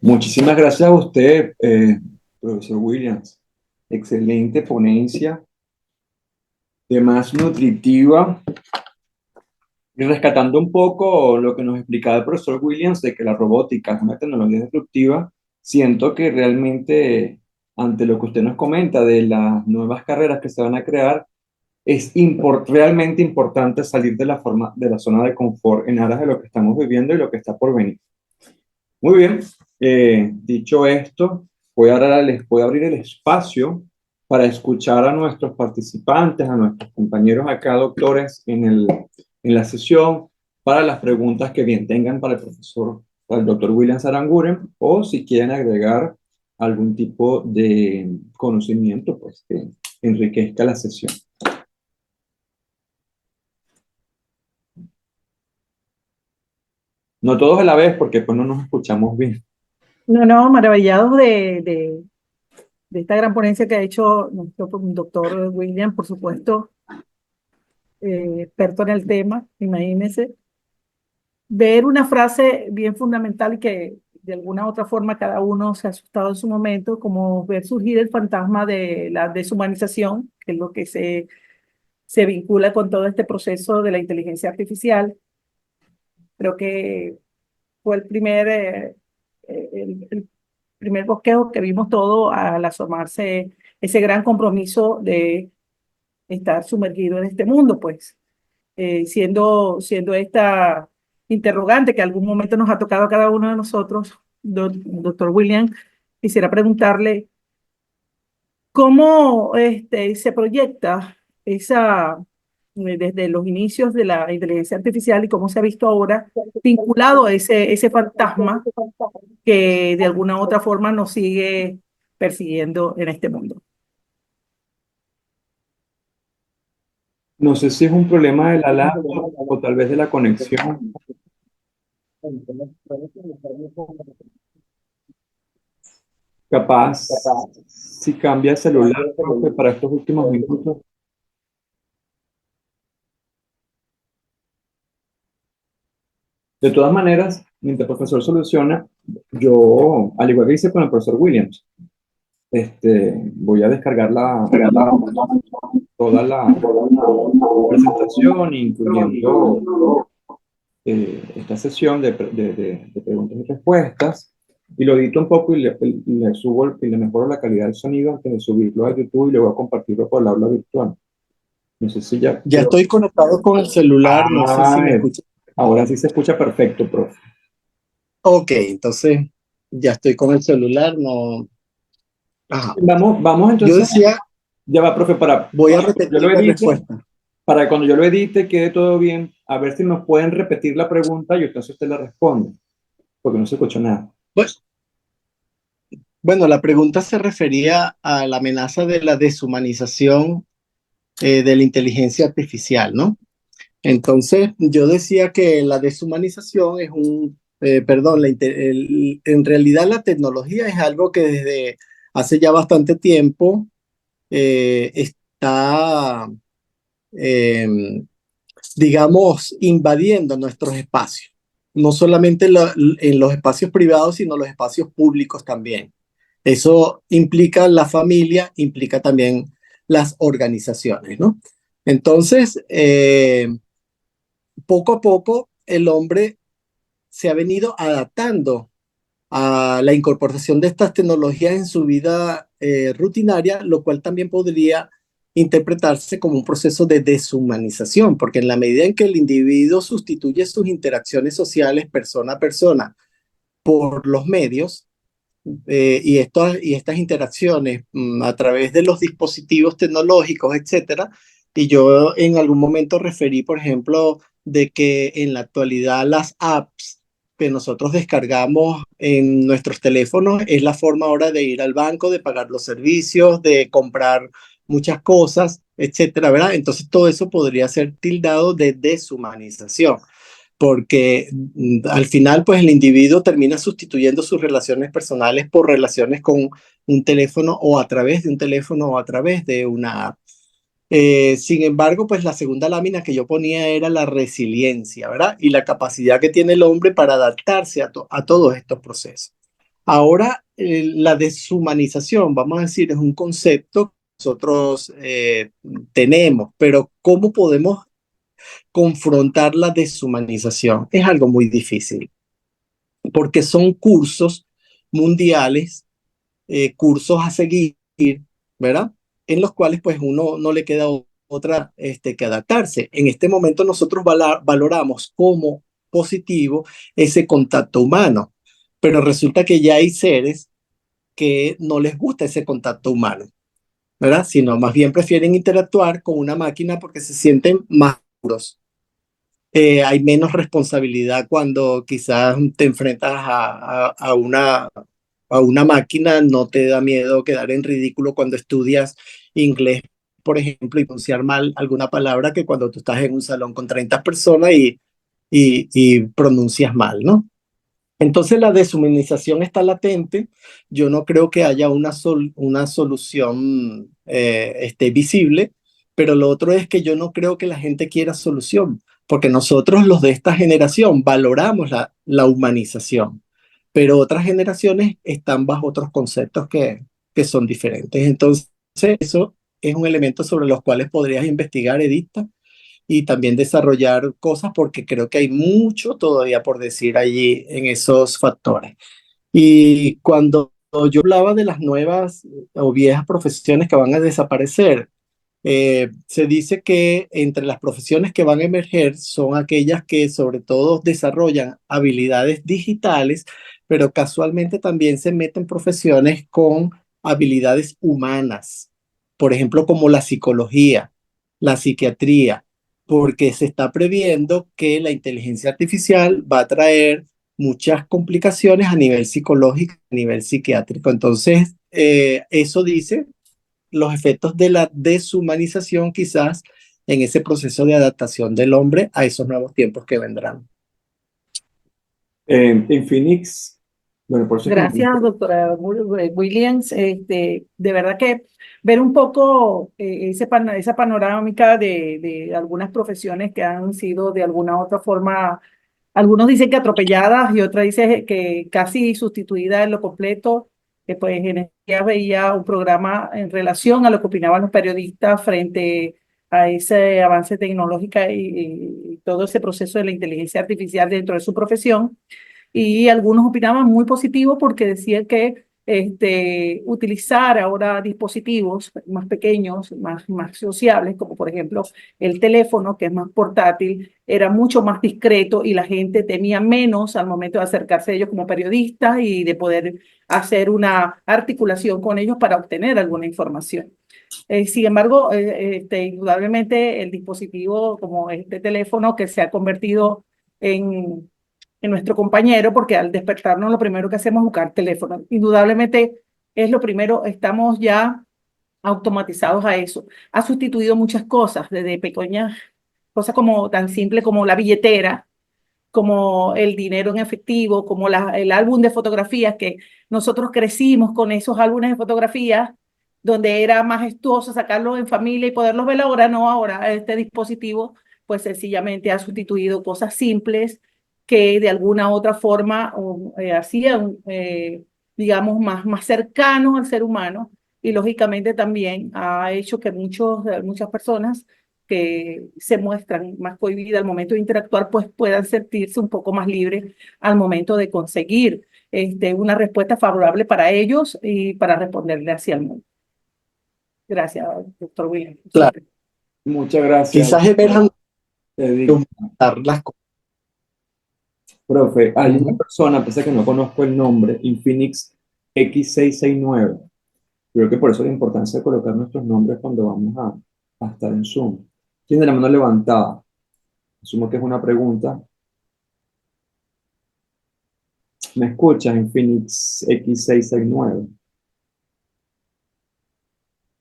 muchísimas gracias a usted, profesor Williams. Excelente ponencia, de más nutritiva. Y rescatando un poco lo que nos explicaba el profesor Williams de que la robótica es una tecnología disruptiva, siento que realmente, ante lo que usted nos comenta de las nuevas carreras que se van a crear, es realmente importante salir de la zona de confort en aras de lo que estamos viviendo y lo que está por venir. Muy bien, dicho esto, les voy a abrir el espacio para escuchar a nuestros participantes, a nuestros compañeros acá, doctores, en la sesión, para las preguntas que bien tengan para el profesor, para el doctor William Aranguren, o si quieren agregar algún tipo de conocimiento, pues que enriquezca la sesión. No todos a la vez, porque pues no nos escuchamos bien. No, maravillados de esta gran ponencia que ha hecho nuestro doctor William, por supuesto, experto en el tema, imagínense. Ver una frase bien fundamental y que de alguna u otra forma cada uno se ha asustado en su momento, como ver surgir el fantasma de la deshumanización, que es lo que se vincula con todo este proceso de la inteligencia artificial. Creo que fue el primer bosquejo que vimos todo al asomarse ese gran compromiso de estar sumergido en este mundo, pues, siendo esta interrogante que algún momento nos ha tocado a cada uno de nosotros, doctor William, quisiera preguntarle cómo se proyecta desde los inicios de la inteligencia artificial y cómo se ha visto ahora vinculado a ese fantasma que de alguna u otra forma nos sigue persiguiendo en este mundo. No sé si es un problema de la laptop o tal vez de la conexión. Capaz, si cambia el celular, profe, para estos últimos minutos. De todas maneras, mientras el profesor soluciona, yo, al igual que hice con el profesor Williams, voy a descargar toda la presentación, incluyendo esta sesión de preguntas y respuestas, y lo edito un poco y le subo y le mejoro la calidad del sonido antes de subirlo a YouTube y luego a compartirlo por el aula virtual. No sé si ya... Ya estoy conectado con el celular, no sé si me escucha. Ahora sí se escucha perfecto, profe. Ok, entonces ya estoy con el celular, no... Ajá. Vamos entonces... Yo decía... Ya va, profe, voy a repetir la respuesta. Para cuando yo lo edite quede todo bien, a ver si nos pueden repetir la pregunta y entonces usted la responde, porque no se escuchó nada. Pues, bueno, la pregunta se refería a la amenaza de la deshumanización de la inteligencia artificial, ¿no? Entonces, yo decía que la deshumanización es en realidad la tecnología es algo que desde hace ya bastante tiempo está, digamos, invadiendo nuestros espacios. No solamente en los espacios privados, sino los espacios públicos también. Eso implica la familia, implica también las organizaciones, ¿no? Entonces, poco a poco, el hombre se ha venido adaptando a la incorporación de estas tecnologías en su vida rutinaria, lo cual también podría interpretarse como un proceso de deshumanización, porque en la medida en que el individuo sustituye sus interacciones sociales persona a persona por los medios, y estas interacciones a través de los dispositivos tecnológicos, etcétera, y yo en algún momento referí, por ejemplo, de que en la actualidad las apps que nosotros descargamos en nuestros teléfonos es la forma ahora de ir al banco, de pagar los servicios, de comprar muchas cosas, etcétera, ¿verdad? Entonces todo eso podría ser tildado de deshumanización, porque al final pues el individuo termina sustituyendo sus relaciones personales por relaciones con un teléfono o a través de un teléfono o a través de una app. Sin embargo, pues la segunda lámina que yo ponía era la resiliencia, ¿verdad? Y la capacidad que tiene el hombre para adaptarse a todos estos procesos. Ahora, la deshumanización, vamos a decir, es un concepto que nosotros tenemos, pero ¿cómo podemos confrontar la deshumanización? Es algo muy difícil, porque son cursos mundiales, cursos a seguir, ¿verdad? En los cuales pues uno no le queda otra que adaptarse. En este momento nosotros valoramos como positivo ese contacto humano, pero resulta que ya hay seres que no les gusta ese contacto humano, ¿verdad? Sino más bien prefieren interactuar con una máquina porque se sienten más seguros. Hay menos responsabilidad cuando quizás te enfrentas a una máquina, no te da miedo quedar en ridículo cuando estudias inglés, por ejemplo, y pronunciar mal alguna palabra que cuando tú estás en un salón con 30 personas y pronuncias mal, ¿no? Entonces la deshumanización está latente. Yo no creo que haya una solución visible, pero lo otro es que yo no creo que la gente quiera solución, porque nosotros los de esta generación valoramos la humanización, pero otras generaciones están bajo otros conceptos que son diferentes. Entonces, eso es un elemento sobre los cuales podrías investigar, Edita, y también desarrollar cosas porque creo que hay mucho todavía por decir allí en esos factores. Y cuando yo hablaba de las nuevas o viejas profesiones que van a desaparecer, se dice que entre las profesiones que van a emerger son aquellas que sobre todo desarrollan habilidades digitales, pero casualmente también se meten profesiones con habilidades humanas, por ejemplo, como la psicología, la psiquiatría, porque se está previendo que la inteligencia artificial va a traer muchas complicaciones a nivel psicológico, a nivel psiquiátrico. Entonces, eso dice los efectos de la deshumanización quizás en ese proceso de adaptación del hombre a esos nuevos tiempos que vendrán. En Phoenix, bueno, por eso es que Gracias, doctora Williams. De verdad que ver un poco esa panorámica de algunas profesiones que han sido de alguna u otra forma, algunos dicen que atropelladas y otras dicen que casi sustituidas en lo completo. Pues en estos días veía un programa en relación a lo que opinaban los periodistas frente a ese avance tecnológico y todo ese proceso de la inteligencia artificial dentro de su profesión, y algunos opinaban muy positivo porque decían que utilizar ahora dispositivos más pequeños, más sociables, como por ejemplo el teléfono, que es más portátil, era mucho más discreto y la gente temía menos al momento de acercarse a ellos como periodistas y de poder hacer una articulación con ellos para obtener alguna información. Sin embargo, indudablemente el dispositivo como este teléfono que se ha convertido en nuestro compañero, porque al despertarnos lo primero que hacemos es buscar teléfono. Indudablemente es lo primero, estamos ya automatizados a eso. Ha sustituido muchas cosas, desde pequeñas cosas como tan simple como la billetera, como el dinero en efectivo, como el álbum de fotografías, que nosotros crecimos con esos álbumes de fotografías, donde era majestuoso sacarlos en familia y poderlos ver. Ahora no, ahora este dispositivo pues sencillamente ha sustituido cosas simples que de alguna u otra forma hacían, digamos, más cercanos al ser humano, y lógicamente también ha hecho que muchas personas que se muestran más cohibidas al momento de interactuar, pues puedan sentirse un poco más libres al momento de conseguir una respuesta favorable para ellos y para responderle hacia el mundo. Gracias, doctor William. Claro, muchas gracias. quizás emerjan Edith. las cosas. Profe, hay una persona, pese a que no conozco el nombre, Infinix X669. Creo que por eso la importancia de colocar nuestros nombres cuando vamos a estar en Zoom. Tiene la mano levantada. Asumo que es una pregunta. ¿Me escuchan, Infinix X669?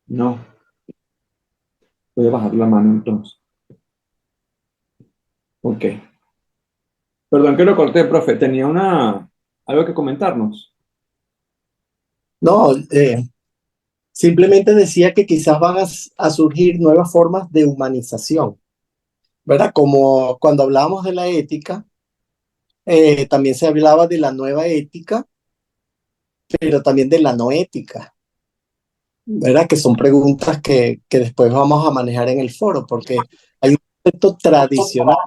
No. Voy a bajar la mano entonces. Ok. Perdón que lo corté, profe. Tenía algo que comentarnos. No, simplemente decía que quizás van a surgir nuevas formas de humanización, ¿verdad? Como cuando hablábamos de la ética, también se hablaba de la nueva ética, pero también de la no ética, ¿verdad? Que son preguntas que después vamos a manejar en el foro, porque hay un concepto tradicional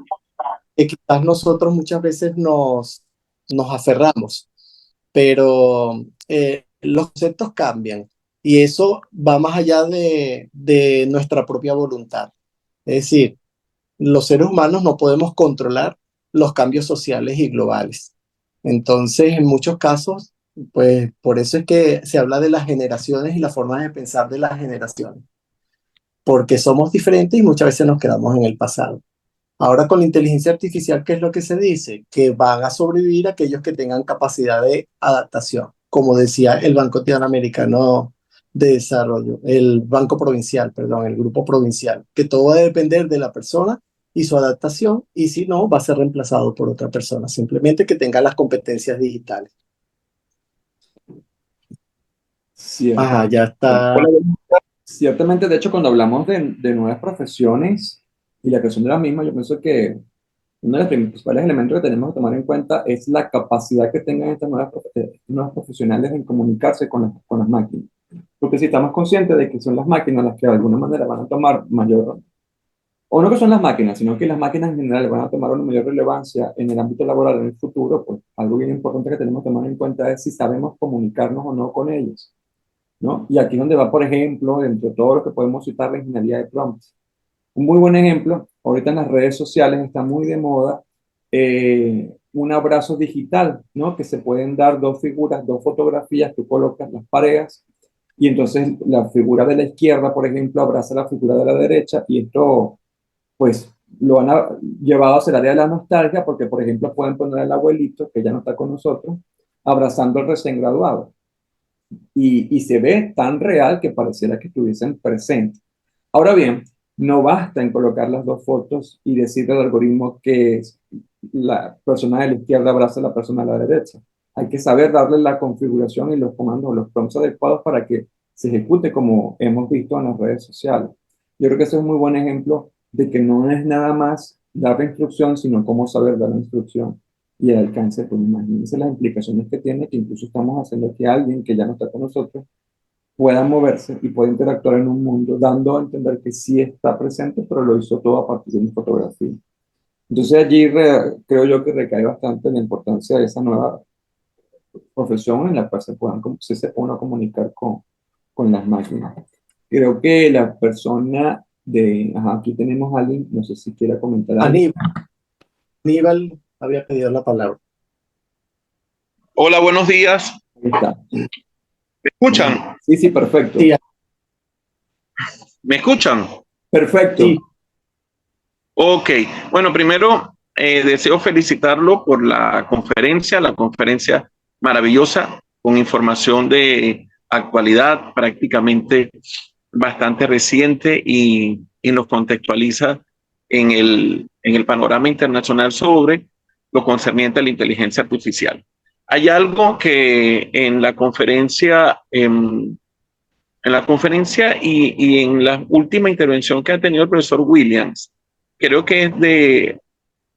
que quizás nosotros muchas veces nos aferramos, pero los conceptos cambian y eso va más allá de nuestra propia voluntad. Es decir, los seres humanos no podemos controlar los cambios sociales y globales. Entonces, en muchos casos, pues por eso es que se habla de las generaciones y la forma de pensar de las generaciones, porque somos diferentes y muchas veces nos quedamos en el pasado. Ahora con la inteligencia artificial, ¿qué es lo que se dice? Que van a sobrevivir aquellos que tengan capacidad de adaptación, como decía el Banco Interamericano de Desarrollo, el Banco Provincial, perdón, el Grupo Provincial, que todo va a depender de la persona y su adaptación, y si no, va a ser reemplazado por otra persona, simplemente que tenga las competencias digitales. Cierto. Ya está. Ciertamente, de hecho, cuando hablamos de nuevas profesiones y la creación de las mismas, yo pienso que uno de los principales elementos que tenemos que tomar en cuenta es la capacidad que tengan estas nuevas profesionales en comunicarse con las máquinas. Porque si estamos conscientes de que son las máquinas las que de alguna manera van a tomar mayor, o no que son las máquinas, sino que las máquinas en general van a tomar una mayor relevancia en el ámbito laboral en el futuro, pues algo bien importante que tenemos que tomar en cuenta es si sabemos comunicarnos o no con ellos, ¿no? Y aquí es donde va, por ejemplo, dentro de todo lo que podemos citar, la ingeniería de prompts. Un muy buen ejemplo, ahorita en las redes sociales está muy de moda un abrazo digital, ¿no? Que se pueden dar dos figuras, dos fotografías, tú colocas las parejas y entonces la figura de la izquierda, por ejemplo, abraza la figura de la derecha y esto, pues, lo han llevado hacia el área de la nostalgia porque, por ejemplo, pueden poner al abuelito, que ya no está con nosotros, abrazando al recién graduado y se ve tan real que pareciera que estuviesen presentes. Ahora bien, no basta en colocar las dos fotos y decirle al algoritmo que la persona de la izquierda abraza a la persona de la derecha. Hay que saber darle la configuración y los comandos, los prompts adecuados para que se ejecute como hemos visto en las redes sociales. Yo creo que ese es un muy buen ejemplo de que no es nada más dar la instrucción, sino cómo saber dar la instrucción y el alcance. Pues imagínense las implicaciones que tiene, que incluso estamos haciendo que alguien que ya no está con nosotros pueda moverse y pueda interactuar en un mundo, dando a entender que sí está presente, pero lo hizo todo a partir de una fotografía. Entonces allí creo yo que recae bastante la importancia de esa nueva profesión en la cual se pueda comunicar con las máquinas. Creo que la persona aquí tenemos a alguien, no sé si quiera comentar algo. Aníbal había pedido la palabra. Hola, buenos días. Ahí está. ¿Me escuchan? Sí, perfecto. Sí. ¿Me escuchan? Perfecto. Sí. Ok. Bueno, primero deseo felicitarlo por la conferencia maravillosa, con información de actualidad prácticamente bastante reciente y nos contextualiza en el panorama internacional sobre lo concerniente a la inteligencia artificial. Hay algo que en la conferencia y en la última intervención que ha tenido el profesor Williams, creo que es de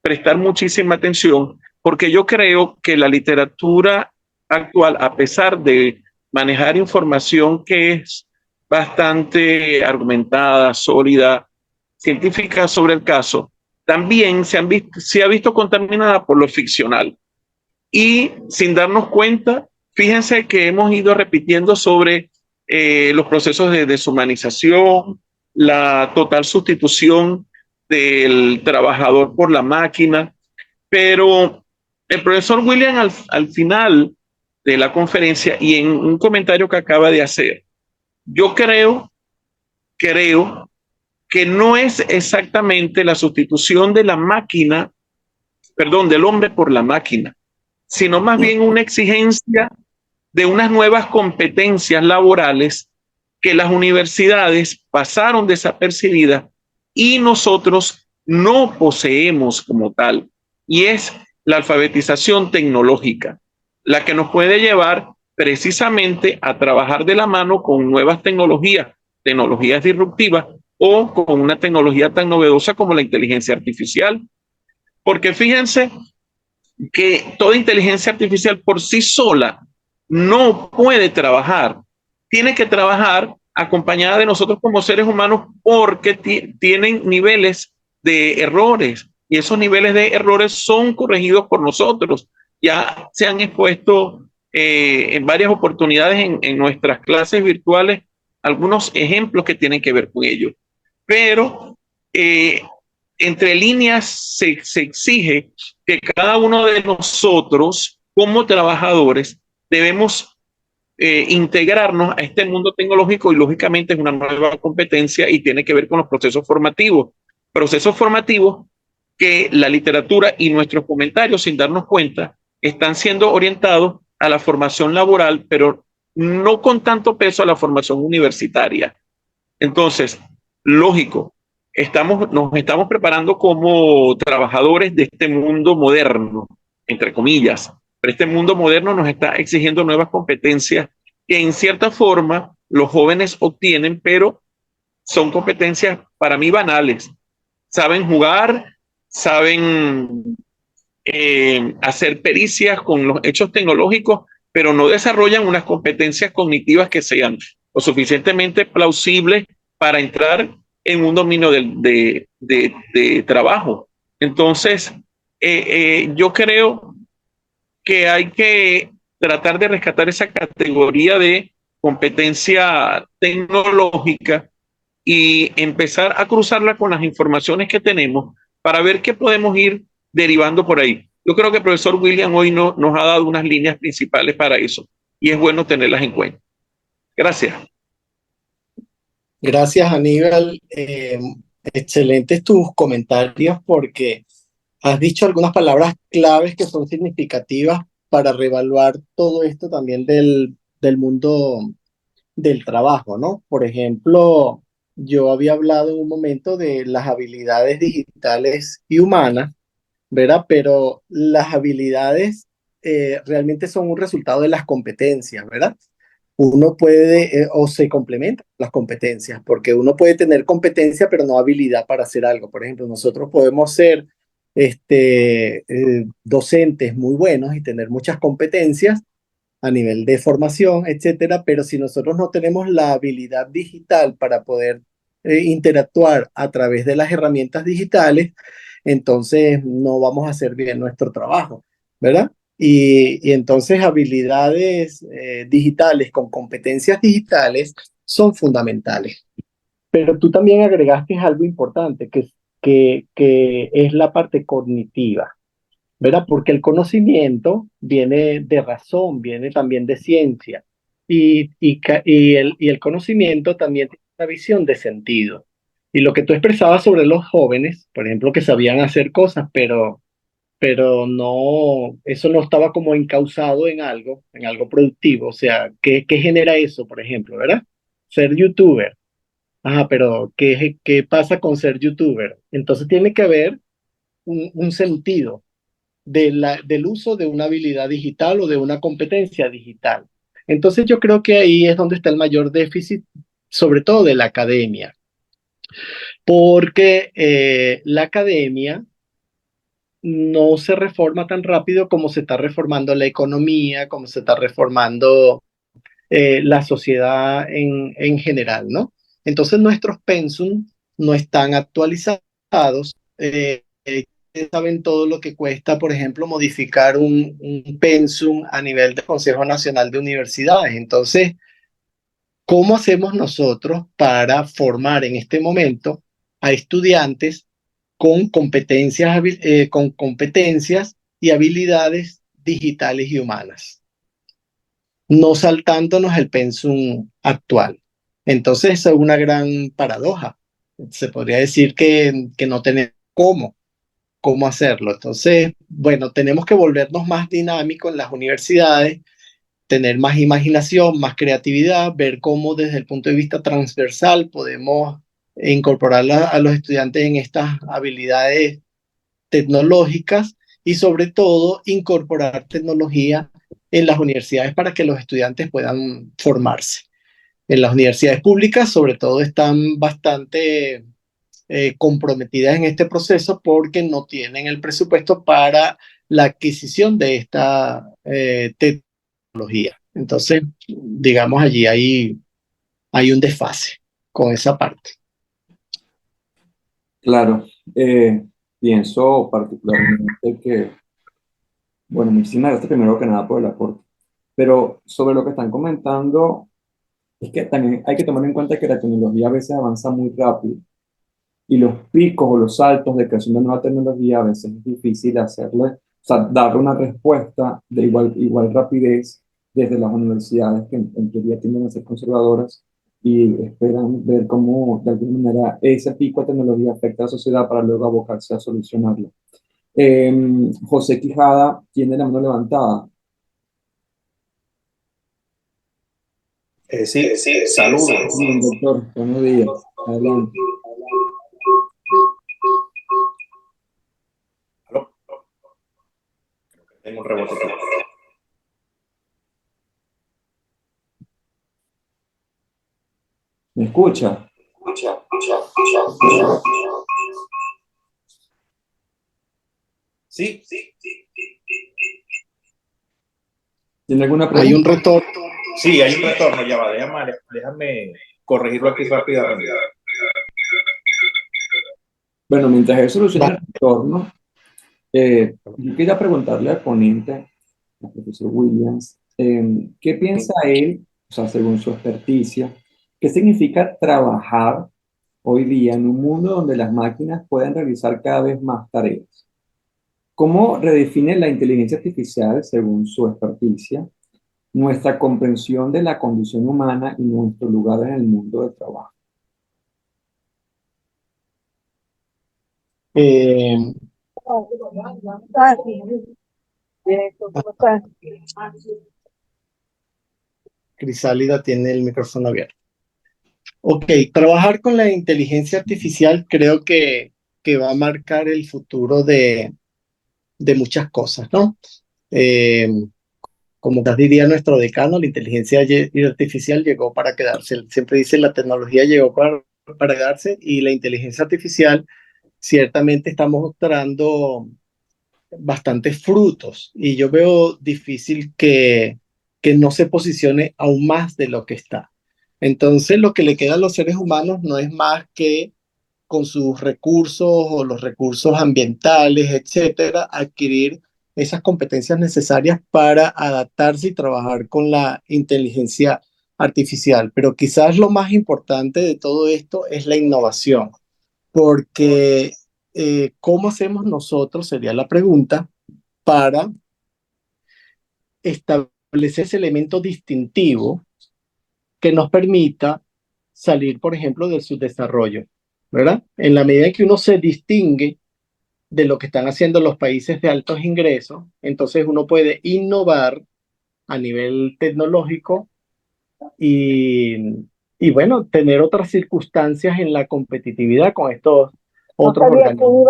prestar muchísima atención, porque yo creo que la literatura actual, a pesar de manejar información que es bastante argumentada, sólida, científica sobre el caso, también se ha visto contaminada por lo ficcional. Y sin darnos cuenta, fíjense que hemos ido repitiendo sobre los procesos de deshumanización, la total sustitución del trabajador por la máquina, pero el profesor William al final de la conferencia y en un comentario que acaba de hacer, yo creo que no es exactamente la sustitución de la máquina, perdón, del hombre por la máquina, sino más bien una exigencia de unas nuevas competencias laborales que las universidades pasaron desapercibidas y nosotros no poseemos como tal. Y es la alfabetización tecnológica, la que nos puede llevar precisamente a trabajar de la mano con nuevas tecnologías disruptivas o con una tecnología tan novedosa como la inteligencia artificial. Porque fíjense que toda inteligencia artificial por sí sola no puede trabajar. Tiene que trabajar acompañada de nosotros como seres humanos porque tienen niveles de errores y esos niveles de errores son corregidos por nosotros. Ya se han expuesto en varias oportunidades en nuestras clases virtuales algunos ejemplos que tienen que ver con ello. Pero entre líneas se exige que cada uno de nosotros como trabajadores debemos integrarnos a este mundo tecnológico y lógicamente es una nueva competencia y tiene que ver con los procesos formativos que la literatura y nuestros comentarios sin darnos cuenta están siendo orientados a la formación laboral, pero no con tanto peso a la formación universitaria. Entonces, lógico, nos estamos preparando como trabajadores de este mundo moderno, entre comillas, pero este mundo moderno nos está exigiendo nuevas competencias que en cierta forma los jóvenes obtienen, pero son competencias para mí banales. Saben jugar, saben hacer pericias con los hechos tecnológicos, pero no desarrollan unas competencias cognitivas que sean lo suficientemente plausibles para entrar en un dominio de trabajo. Entonces, yo creo que hay que tratar de rescatar esa categoría de competencia tecnológica y empezar a cruzarla con las informaciones que tenemos para ver qué podemos ir derivando por ahí. Yo creo que el profesor William hoy nos ha dado unas líneas principales para eso y es bueno tenerlas en cuenta. Gracias. Gracias, Aníbal. Excelentes tus comentarios porque has dicho algunas palabras claves que son significativas para reevaluar todo esto también del mundo del trabajo, ¿no? Por ejemplo, yo había hablado en un momento de las habilidades digitales y humanas, ¿verdad? Pero las habilidades realmente son un resultado de las competencias, ¿verdad? Uno puede, o se complementan las competencias, porque uno puede tener competencia, pero no habilidad para hacer algo. Por ejemplo, nosotros podemos ser docentes muy buenos y tener muchas competencias a nivel de formación, etcétera, pero si nosotros no tenemos la habilidad digital para poder interactuar a través de las herramientas digitales, entonces no vamos a hacer bien nuestro trabajo, ¿verdad? Y entonces habilidades digitales con competencias digitales son fundamentales. Pero tú también agregaste algo importante, que es la parte cognitiva, ¿verdad? Porque el conocimiento viene de razón, viene también de ciencia. Y el conocimiento también tiene una visión de sentido. Y lo que tú expresabas sobre los jóvenes, por ejemplo, que sabían hacer cosas, pero no, eso no estaba como encauzado en algo productivo. O sea, ¿qué genera eso, por ejemplo, verdad? Ser youtuber. Ajá, pero ¿qué pasa con ser youtuber? Entonces tiene que haber un sentido del uso de una habilidad digital o de una competencia digital. Entonces yo creo que ahí es donde está el mayor déficit, sobre todo de la academia, porque la academia no se reforma tan rápido como se está reformando la economía, como se está reformando la sociedad en general, ¿no? Entonces nuestros pensum no están actualizados. Saben todo lo que cuesta, por ejemplo, modificar un pensum a nivel del Consejo Nacional de Universidades. Entonces, ¿cómo hacemos nosotros para formar en este momento a estudiantes con competencias y habilidades digitales y humanas, no saltándonos el pensum actual? Entonces, esa es una gran paradoja. Se podría decir que no tenemos cómo hacerlo. Entonces, bueno, tenemos que volvernos más dinámicos en las universidades, tener más imaginación, más creatividad, ver cómo desde el punto de vista transversal podemos incorporar a los estudiantes en estas habilidades tecnológicas y sobre todo incorporar tecnología en las universidades para que los estudiantes puedan formarse. En las universidades públicas, sobre todo, están bastante comprometidas en este proceso porque no tienen el presupuesto para la adquisición de esta tecnología. Entonces, digamos, allí hay un desfase con esa parte. Claro, pienso particularmente que, bueno, muchísimas gracias primero que nada por el aporte, pero sobre lo que están comentando, es que también hay que tomar en cuenta que la tecnología a veces avanza muy rápido y los picos o los saltos de creación de nueva tecnología a veces es difícil hacerle, o sea, darle una respuesta de igual rapidez desde las universidades que en teoría tienden a ser conservadoras y esperan ver cómo de alguna manera ese pico de tecnología afecta a la sociedad para luego abocarse a solucionarlo. José Quijada tiene la mano levantada. Sí, saludos. Bien, doctor, buenos días. Adelante. Aló. Tengo un rebote aquí. ¿Me escucha? Sí, ¿Tiene alguna Hay un pregunta? retorno. sí, hay un retorno, ya va, déjame corregirlo aquí rápidamente. Bueno, mientras él soluciona Va- el retorno, yo quería preguntarle al ponente, al profesor Williams, ¿qué piensa él, o sea, según su experticia, qué significa trabajar hoy día en un mundo donde las máquinas pueden realizar cada vez más tareas? ¿Cómo redefine la inteligencia artificial, según su experticia, nuestra comprensión de la condición humana y nuestro lugar en el mundo del trabajo? eh, Crisálida tiene el micrófono abierto. Ok, trabajar con la inteligencia artificial creo que va a marcar el futuro de muchas cosas, ¿no? Eh, Como diría nuestro decano, la inteligencia artificial llegó para quedarse. Él siempre dice la tecnología llegó para quedarse y la inteligencia artificial ciertamente está mostrando bastantes frutos y yo veo difícil que no se posicione aún más de lo que está. Entonces, lo que le queda a los seres humanos no es más que con sus recursos o los recursos ambientales, etcétera, adquirir esas competencias necesarias para adaptarse y trabajar con la inteligencia artificial. Pero quizás lo más importante de todo esto es la innovación, porque ¿cómo hacemos nosotros? Sería la pregunta para establecer ese elemento distintivo que nos permita salir, por ejemplo, del subdesarrollo, ¿verdad? En la medida en que uno se distingue de lo que están haciendo los países de altos ingresos, entonces uno puede innovar a nivel tecnológico y, y bueno, tener otras circunstancias en la competitividad con estos otros organismos.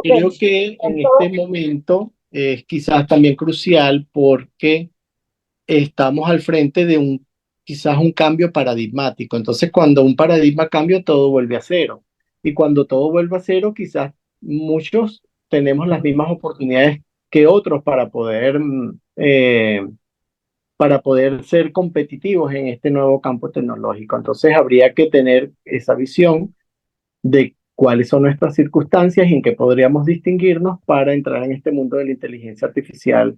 Creo que en este momento es quizás también crucial porque estamos al frente de quizás un cambio paradigmático. Entonces, cuando un paradigma cambia, todo vuelve a cero. Y cuando todo vuelve a cero, quizás muchos tenemos las mismas oportunidades que otros para poder ser competitivos en este nuevo campo tecnológico. Entonces, habría que tener esa visión de cuáles son nuestras circunstancias y en qué podríamos distinguirnos para entrar en este mundo de la inteligencia artificial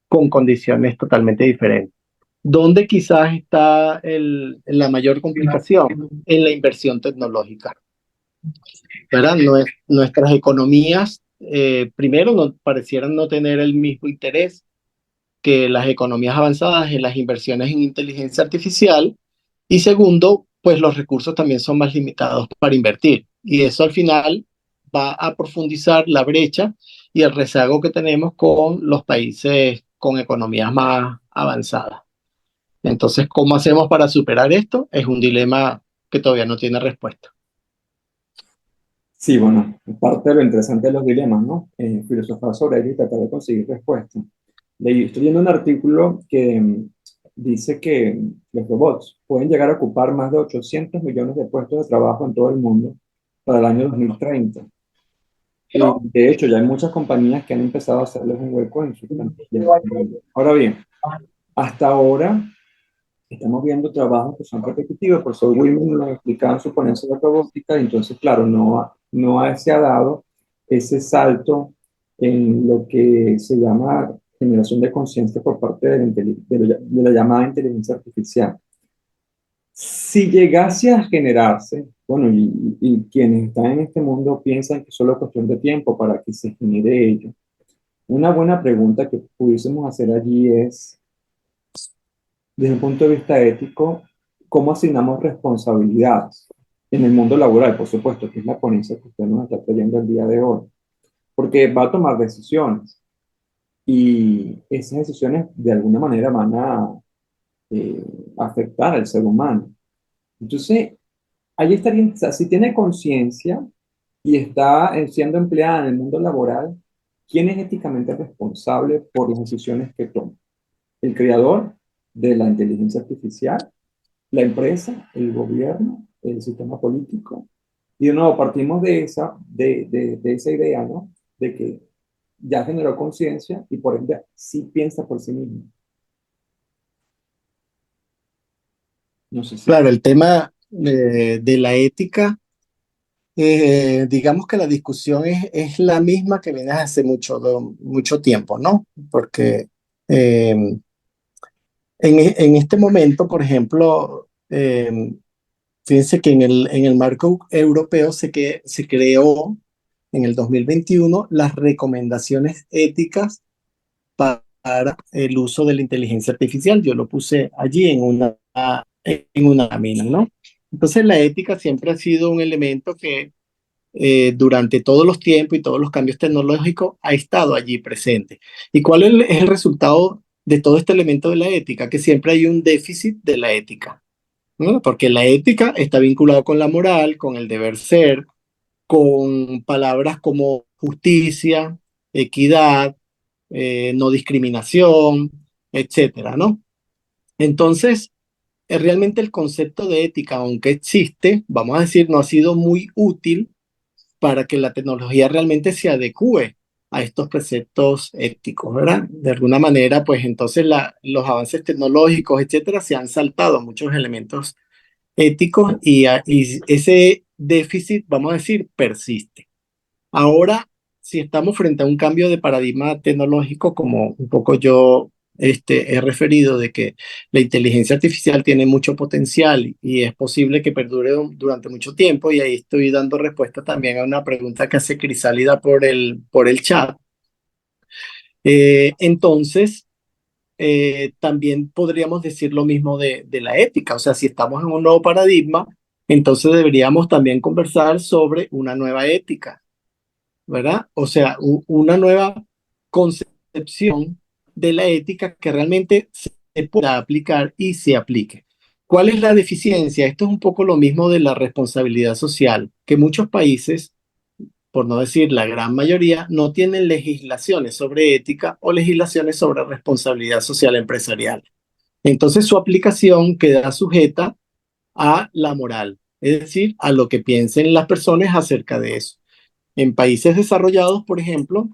con condiciones totalmente diferentes. ¿Dónde quizás está la mayor complicación? En la inversión tecnológica, ¿verdad? Nuestras economías, primero, parecieran no tener el mismo interés que las economías avanzadas en las inversiones en inteligencia artificial. Y segundo, pues los recursos también son más limitados para invertir. Y eso al final va a profundizar la brecha y el rezago que tenemos con los países con economías más avanzadas. Entonces, ¿cómo hacemos para superar esto? Es un dilema que todavía no tiene respuesta. Sí, bueno, parte de lo interesante de los dilemas, ¿no? Filosofar sobre ello y tratar de conseguir respuestas. Estoy leyendo un artículo que dice que los robots pueden llegar a ocupar más de 800 millones de puestos de trabajo en todo el mundo para el año 2030. De hecho, ya hay muchas compañías que han empezado a hacerles un hueco en sus plantillas. Ahora bien, hasta ahora estamos viendo trabajos que son repetitivos, por eso Wilmer nos explicaba en su ponencia de robótica, y entonces, claro, se ha dado ese salto en lo que se llama generación de conciencia por parte de la llamada inteligencia artificial. Si llegase a generarse, bueno, y quienes están en este mundo piensan que solo es cuestión de tiempo para que se genere ello, una buena pregunta que pudiésemos hacer allí es, desde un punto de vista ético, ¿cómo asignamos responsabilidades en el mundo laboral, por supuesto, que es la ponencia que usted nos está trayendo el día de hoy? Porque va a tomar decisiones y esas decisiones de alguna manera van a eh, afectar al ser humano. Entonces, ahí estaría, o sea, si tiene conciencia y está siendo empleada en el mundo laboral, ¿quién es éticamente responsable por las decisiones que toma? ¿El creador de la inteligencia artificial, la empresa, el gobierno, el sistema político? Y de nuevo partimos de esa idea, ¿no? De que ya generó conciencia y por ende sí piensa por sí mismo. No sé si... Claro, el tema de la ética, digamos que la discusión es la misma que viene hace mucho tiempo, ¿no? Porque eh, en este momento, por ejemplo, fíjense que en el marco europeo se creó en el 2021 las recomendaciones éticas para el uso de la inteligencia artificial. Yo lo puse allí en una lámina, ¿no? Entonces la ética siempre ha sido un elemento que durante todos los tiempos y todos los cambios tecnológicos ha estado allí presente. ¿Y cuál es el resultado de todo este elemento de la ética? Que siempre hay un déficit de la ética, ¿no? Porque la ética está vinculada con la moral, con el deber ser, con palabras como justicia, equidad, no discriminación, etcétera, ¿no? Entonces, realmente el concepto de ética, aunque existe, vamos a decir, no ha sido muy útil para que la tecnología realmente se adecue a estos preceptos éticos, ¿verdad? De alguna manera, pues entonces los avances tecnológicos, etcétera, se han saltado muchos elementos éticos y ese déficit, vamos a decir, persiste. Ahora, si estamos frente a un cambio de paradigma tecnológico, como un poco yo he referido, de que la inteligencia artificial tiene mucho potencial y es posible que perdure durante mucho tiempo, y ahí estoy dando respuesta también a una pregunta que hace Crisálida por el chat. Entonces, también podríamos decir lo mismo de la ética. O sea, si estamos en un nuevo paradigma, entonces deberíamos también conversar sobre una nueva ética, ¿verdad? O sea, una nueva concepción de la ética que realmente se pueda aplicar y se aplique. ¿Cuál es la deficiencia? Esto es un poco lo mismo de la responsabilidad social, que muchos países, por no decir la gran mayoría, no tienen legislaciones sobre ética o legislaciones sobre responsabilidad social empresarial. Entonces su aplicación queda sujeta a la moral, es decir, a lo que piensen las personas acerca de eso. En países desarrollados, por ejemplo,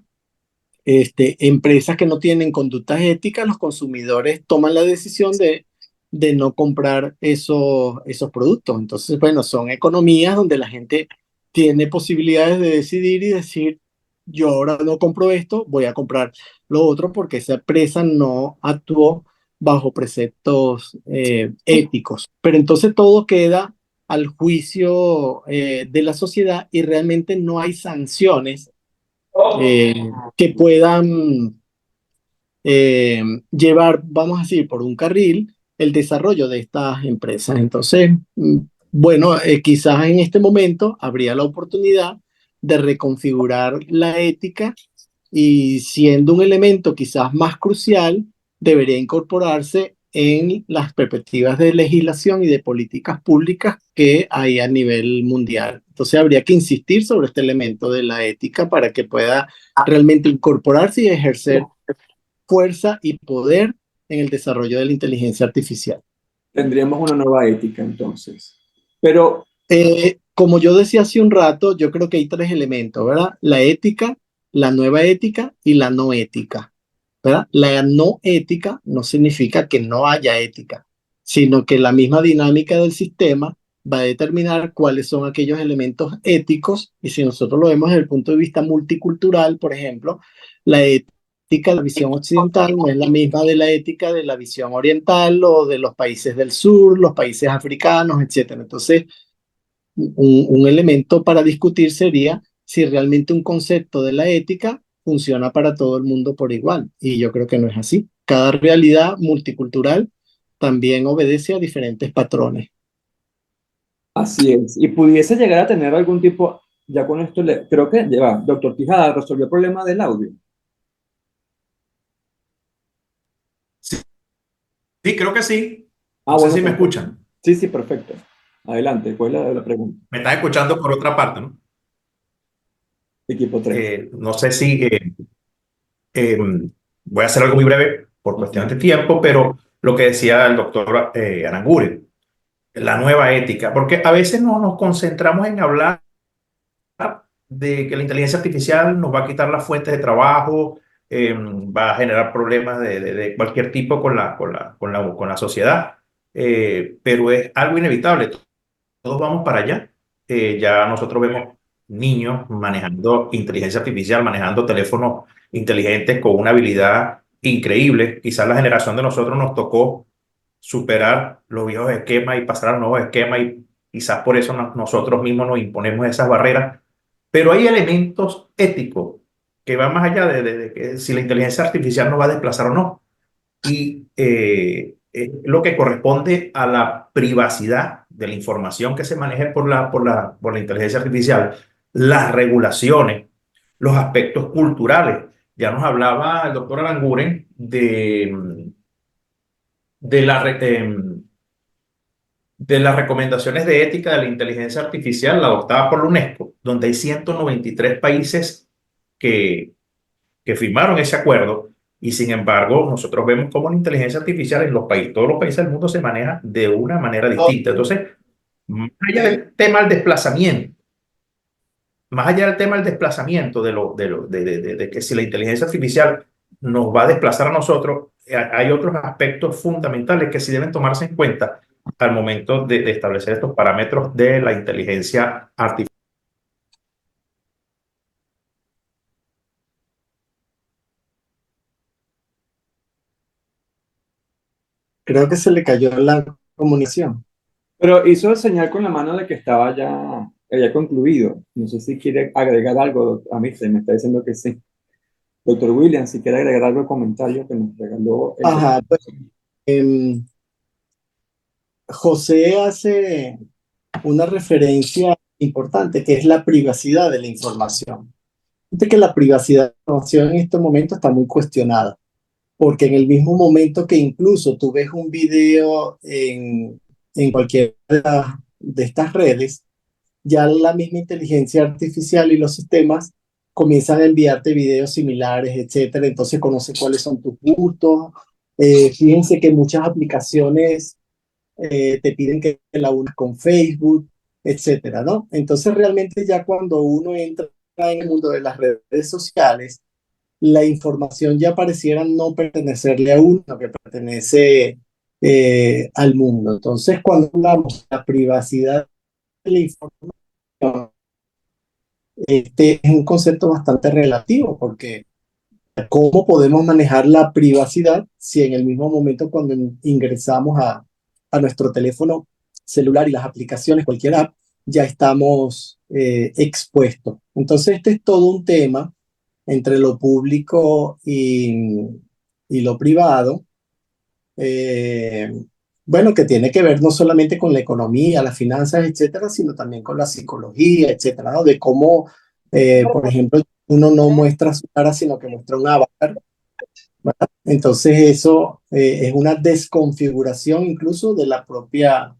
empresas que no tienen conductas éticas, los consumidores toman la decisión de no comprar esos productos. Entonces, bueno, son economías donde la gente tiene posibilidades de decidir y decir, yo ahora no compro esto, voy a comprar lo otro porque esa empresa no actuó bajo preceptos éticos. Pero entonces todo queda al juicio de la sociedad y realmente no hay sanciones eh, que puedan eh, llevar, vamos a decir, por un carril el desarrollo de estas empresas. Entonces, bueno, quizás en este momento habría la oportunidad de reconfigurar la ética y siendo un elemento quizás más crucial, debería incorporarse en las perspectivas de legislación y de políticas públicas que hay a nivel mundial. Entonces habría que insistir sobre este elemento de la ética para que pueda realmente incorporarse y ejercer fuerza y poder en el desarrollo de la inteligencia artificial. Tendríamos una nueva ética entonces. Pero Como yo decía hace un rato, yo creo que hay tres elementos, ¿verdad? La ética, la nueva ética y la no ética, ¿verdad? La no ética no significa que no haya ética, sino que la misma dinámica del sistema va a determinar cuáles son aquellos elementos éticos, y si nosotros lo vemos desde el punto de vista multicultural, por ejemplo, la ética de la visión occidental no es la misma de la ética de la visión oriental o de los países del sur, los países africanos, etcétera. Entonces, un elemento para discutir sería si realmente un concepto de la ética funciona para todo el mundo por igual. Y yo creo que no es así. Cada realidad multicultural también obedece a diferentes patrones. así es. Y pudiese llegar a tener algún tipo, ya con esto, creo que lleva, doctor Tijada, resolvió el problema del audio. Sí, creo que sí. Ah, No sé bueno, si me perfecto. escuchan. Sí, sí, perfecto. Adelante, ¿cuál es la pregunta? Me están escuchando por otra parte, ¿no? Equipo 3. No sé si eh, voy a hacer algo muy breve por cuestiones de tiempo, pero lo que decía el doctor Aranguren, la nueva ética, porque a veces no nos concentramos en hablar de que la inteligencia artificial nos va a quitar las fuentes de trabajo, va a generar problemas de cualquier tipo con la sociedad, pero es algo inevitable. Todos vamos para allá. Ya nosotros vemos niños manejando inteligencia artificial, manejando teléfonos inteligentes con una habilidad increíble. Quizás la generación de nosotros nos tocó superar los viejos esquemas y pasar a los nuevos esquemas y quizás por eso nosotros mismos nos imponemos esas barreras. Pero hay elementos éticos que van más allá de que si la inteligencia artificial nos va a desplazar o no. Y lo que corresponde a la privacidad de la información que se maneje por la inteligencia artificial, las regulaciones, los aspectos culturales. Ya nos hablaba el doctor Aranguren de, la, de las recomendaciones de ética de la inteligencia artificial adoptada por la UNESCO, donde hay 193 países que firmaron ese acuerdo. Y sin embargo, nosotros vemos cómo la inteligencia artificial en los países, todos los países del mundo se maneja de una manera distinta. Entonces, más allá del tema del desplazamiento, más allá del tema del desplazamiento de que si la inteligencia artificial nos va a desplazar a nosotros, hay otros aspectos fundamentales que sí deben tomarse en cuenta al momento de establecer estos parámetros de la inteligencia artificial. Creo que se le cayó la comunicación. Pero hizo señal con la mano de que estaba ya, había concluido. No sé si quiere agregar algo. A mí se me está diciendo que sí. Doctor William, si quiere agregar algo al comentario que nos regaló el Ajá, pues, José hace una referencia importante que es la privacidad de la información. Fíjate que la privacidad de la información en este momento está muy cuestionada, porque en el mismo momento que incluso tú ves un video en cualquiera de estas redes, ya la misma inteligencia artificial y los sistemas comienzan a enviarte videos similares, etcétera. Entonces conoce cuáles son tus gustos. Fíjense que muchas aplicaciones te piden que la unas con Facebook, etcétera, ¿no? Entonces realmente ya cuando uno entra en el mundo de las redes sociales, la información ya pareciera no pertenecerle a uno, que pertenece al mundo. Entonces cuando hablamos de la privacidad de la información, este es un concepto bastante relativo, porque ¿cómo podemos manejar la privacidad si en el mismo momento cuando ingresamos a nuestro teléfono celular y las aplicaciones, cualquier app, ya estamos expuestos? Entonces, este es todo un tema entre lo público y lo privado, eh, bueno, que tiene que ver no solamente con la economía, las finanzas, etcétera, sino también con la psicología, etcétera, ¿no? De cómo, por ejemplo, uno no muestra su cara, sino que muestra un avatar, ¿verdad? Entonces eso es una desconfiguración incluso de la propia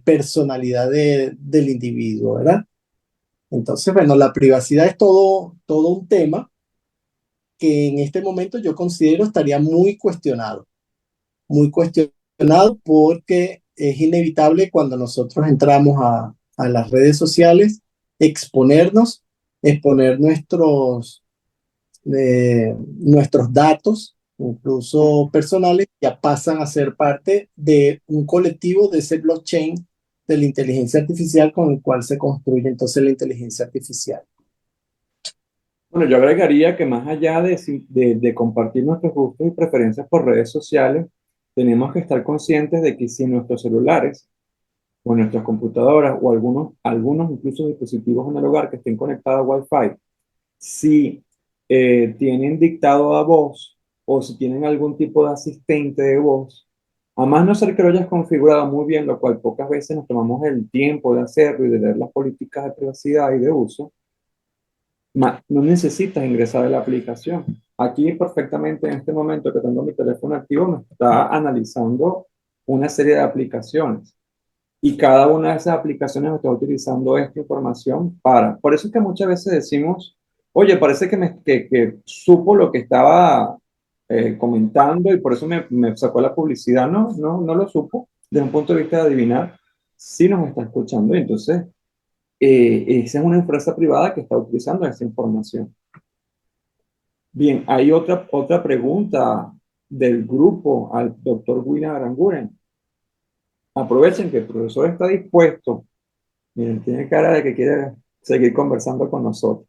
personalidad del individuo, ¿verdad? Entonces, bueno, la privacidad es todo un tema que en este momento yo considero estaría muy cuestionado porque es inevitable cuando nosotros entramos a las redes sociales exponer nuestros datos, incluso personales, ya pasan a ser parte de un colectivo de ese blockchain de la inteligencia artificial con el cual se construye entonces la inteligencia artificial. Bueno, yo agregaría que más allá de compartir nuestros gustos y preferencias por redes sociales, tenemos que estar conscientes de que si nuestros celulares o nuestras computadoras o algunos incluso dispositivos en el hogar que estén conectados a Wi-Fi, si tienen dictado a voz o si tienen algún tipo de asistente de voz, a más no ser que lo hayas configurado muy bien, lo cual pocas veces nos tomamos el tiempo de hacerlo y de leer las políticas de privacidad y de uso, no necesitas ingresar a la aplicación. Aquí perfectamente en este momento que tengo mi teléfono activo me está analizando una serie de aplicaciones y cada una de esas aplicaciones está utilizando esta información por eso es que muchas veces decimos, oye, parece que supo lo que estaba comentando y por eso me sacó la publicidad. No lo supo desde un punto de vista de adivinar si nos está escuchando. Y entonces esa es una empresa privada que está utilizando esa información. Bien, hay otra pregunta del grupo al doctor William Aranguren. Aprovechen que el profesor está dispuesto. Miren, tiene cara de que quiere seguir conversando con nosotros.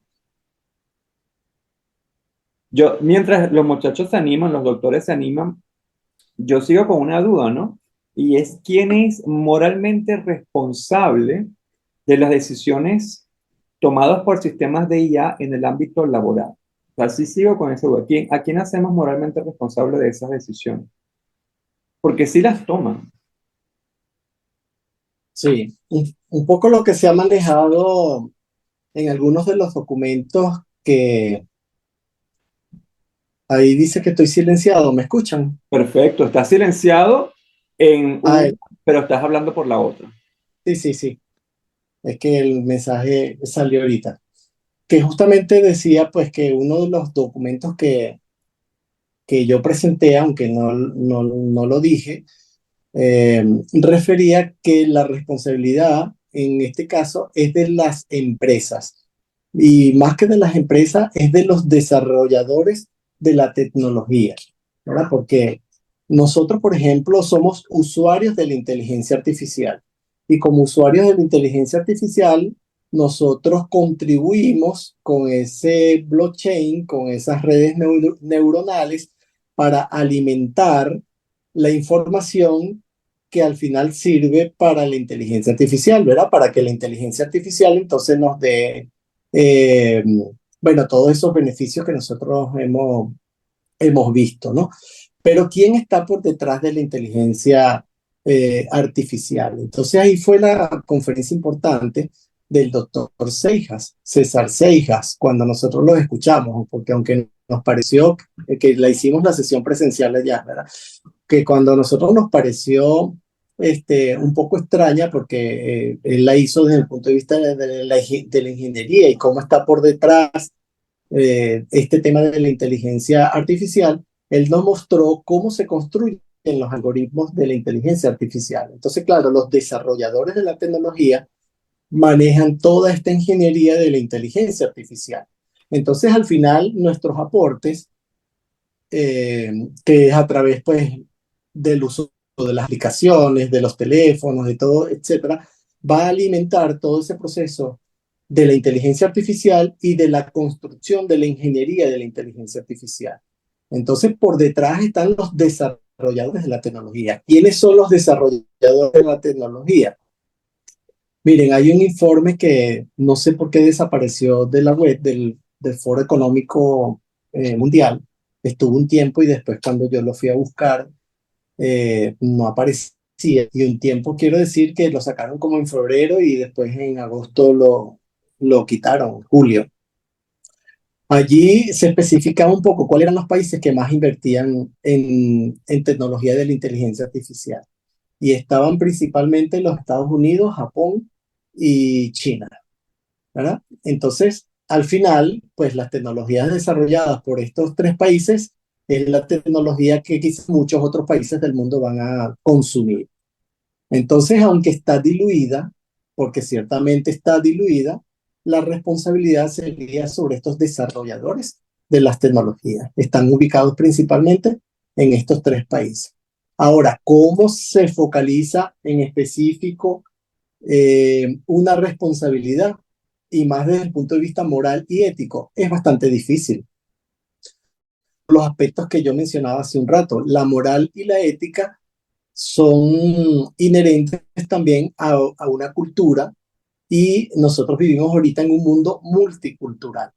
Mientras los muchachos se animan, los doctores se animan, yo sigo con una duda, ¿no? Y es quién es moralmente responsable de las decisiones tomadas por sistemas de IA en el ámbito laboral. O sea, sí sigo con esa duda. ¿A quién hacemos moralmente responsable de esas decisiones? Porque sí las toman. Sí, un poco lo que se ha manejado en algunos de los documentos que ahí dice que estoy silenciado, ¿me escuchan? Perfecto, estás silenciado Ah, pero estás hablando por la otra. sí, es que el mensaje salió ahorita. Que justamente decía pues que uno de los documentos que yo presenté, aunque no lo dije, refería que la responsabilidad en este caso es de las empresas y más que de las empresas es de los desarrolladores de la tecnología, ¿verdad? Porque nosotros, por ejemplo, somos usuarios de la inteligencia artificial y como usuarios de la inteligencia artificial, nosotros contribuimos con ese blockchain, con esas redes neuronales para alimentar la información que al final sirve para la inteligencia artificial, ¿verdad? Para que la inteligencia artificial entonces nos dé, eh, bueno, todos esos beneficios que nosotros hemos visto, ¿no? Pero ¿quién está por detrás de la inteligencia artificial? Entonces ahí fue la conferencia importante del doctor Seijas, César Seijas, cuando nosotros lo escuchamos, porque aunque nos pareció que la hicimos la sesión presencial allá, ¿verdad? Que cuando nosotros nos pareció un poco extraña porque él la hizo desde el punto de vista de la ingeniería y cómo está por detrás este tema de la inteligencia artificial, él nos mostró cómo se construyen los algoritmos de la inteligencia artificial. Entonces, claro, los desarrolladores de la tecnología manejan toda esta ingeniería de la inteligencia artificial. Entonces, al final, nuestros aportes, que es a través pues, del uso de las aplicaciones, de los teléfonos, de todo, etcétera, va a alimentar todo ese proceso de la inteligencia artificial y de la construcción de la ingeniería de la inteligencia artificial. Entonces, por detrás están los desarrolladores de la tecnología. ¿Quiénes son los desarrolladores de la tecnología? Miren, hay un informe que no sé por qué desapareció de la web del Foro Económico Mundial. Estuvo un tiempo y después cuando yo lo fui a buscar, no aparecía. Y un tiempo quiero decir que lo sacaron como en febrero y después en agosto lo quitaron, julio. Allí se especificaba un poco cuáles eran los países que más invertían en tecnología de la inteligencia artificial. Y estaban principalmente los Estados Unidos, Japón y China, ¿verdad? Entonces, al final, pues las tecnologías desarrolladas por estos tres países es la tecnología que quizás muchos otros países del mundo van a consumir. Entonces, aunque está diluida, porque ciertamente está diluida, la responsabilidad sería sobre estos desarrolladores de las tecnologías. Están ubicados principalmente en estos tres países. Ahora, ¿cómo se focaliza en específico una responsabilidad? Y más desde el punto de vista moral y ético, es bastante difícil. Los aspectos que yo mencionaba hace un rato, la moral y la ética son inherentes también a una cultura y nosotros vivimos ahorita en un mundo multicultural,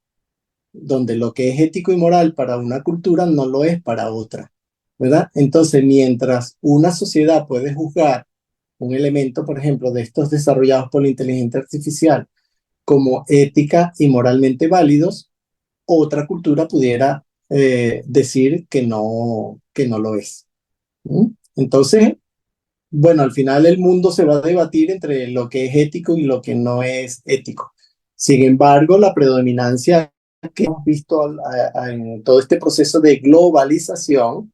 donde lo que es ético y moral para una cultura no lo es para otra, ¿verdad? Entonces, mientras una sociedad puede juzgar un elemento, por ejemplo, de estos desarrollados por la inteligencia artificial como ética y moralmente válidos, otra cultura pudiera decir que no lo es. ¿Mm? Entonces, bueno, al final el mundo se va a debatir entre lo que es ético y lo que no es ético. Sin embargo, la predominancia que hemos visto en todo este proceso de globalización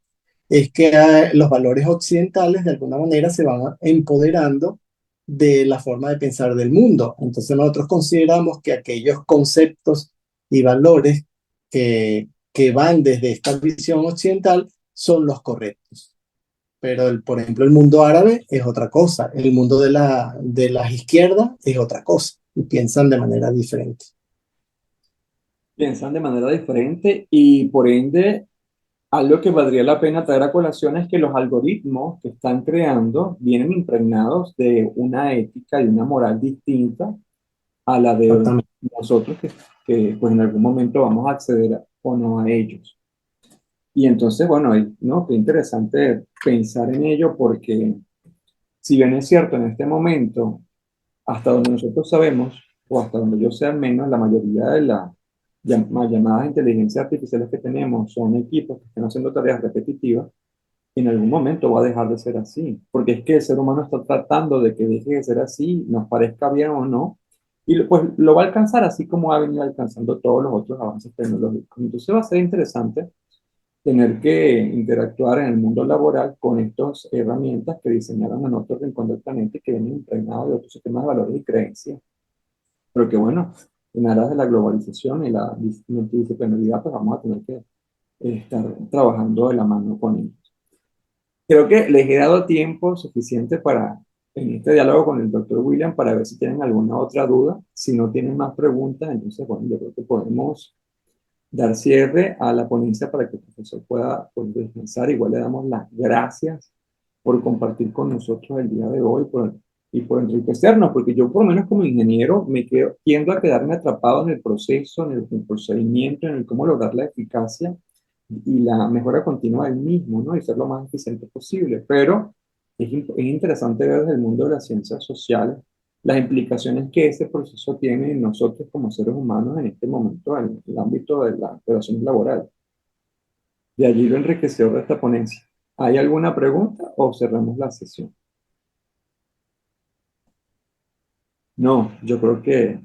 es que los valores occidentales de alguna manera se van empoderando de la forma de pensar del mundo. Entonces nosotros consideramos que aquellos conceptos y valores que van desde esta visión occidental son los correctos. Pero, por ejemplo, el mundo árabe es otra cosa, el mundo de las izquierdas es otra cosa, y piensan de manera diferente. Piensan de manera diferente y por ende algo que valdría la pena traer a colación es que los algoritmos que están creando vienen impregnados de una ética y una moral distinta a la de Exactamente. nosotros que pues en algún momento vamos a acceder o no a ellos. Y entonces, bueno, ¿no? Qué interesante pensar en ello porque si bien es cierto en este momento, hasta donde nosotros sabemos, o hasta donde yo sé al menos, la mayoría de las llamadas inteligencias artificiales que tenemos son equipos que están haciendo tareas repetitivas, en algún momento va a dejar de ser así, porque es que el ser humano está tratando de que deje de ser así, nos parezca bien o no, y pues lo va a alcanzar así como ha venido alcanzando todos los otros avances tecnológicos. Entonces va a ser interesante tener que interactuar en el mundo laboral con estas herramientas que diseñaron en otro rincón del planeta y que vienen impregnados de otros sistemas de valores y creencias. Pero que bueno, en aras de la globalización y la multidisciplinaridad, pues vamos a tener que estar trabajando de la mano con ellos. Creo que les he dado tiempo suficiente para, en este diálogo con el doctor William, para ver si tienen alguna otra duda. Si no tienen más preguntas, entonces, bueno, yo creo que podemos dar cierre a la ponencia para que el profesor pueda descansar. Igual le damos las gracias por compartir con nosotros el día de hoy y por enriquecernos, porque yo por lo menos como ingeniero tiendo a quedarme atrapado en el proceso, en el procedimiento, en el cómo lograr la eficacia y la mejora continua del mismo, ¿no? Y ser lo más eficiente posible. Pero es interesante ver desde el mundo de las ciencias sociales las implicaciones que ese proceso tiene en nosotros como seres humanos en este momento en el ámbito de la relación laboral. De allí lo enriquecedor de esta ponencia. ¿Hay alguna pregunta o cerramos la sesión? No, yo creo que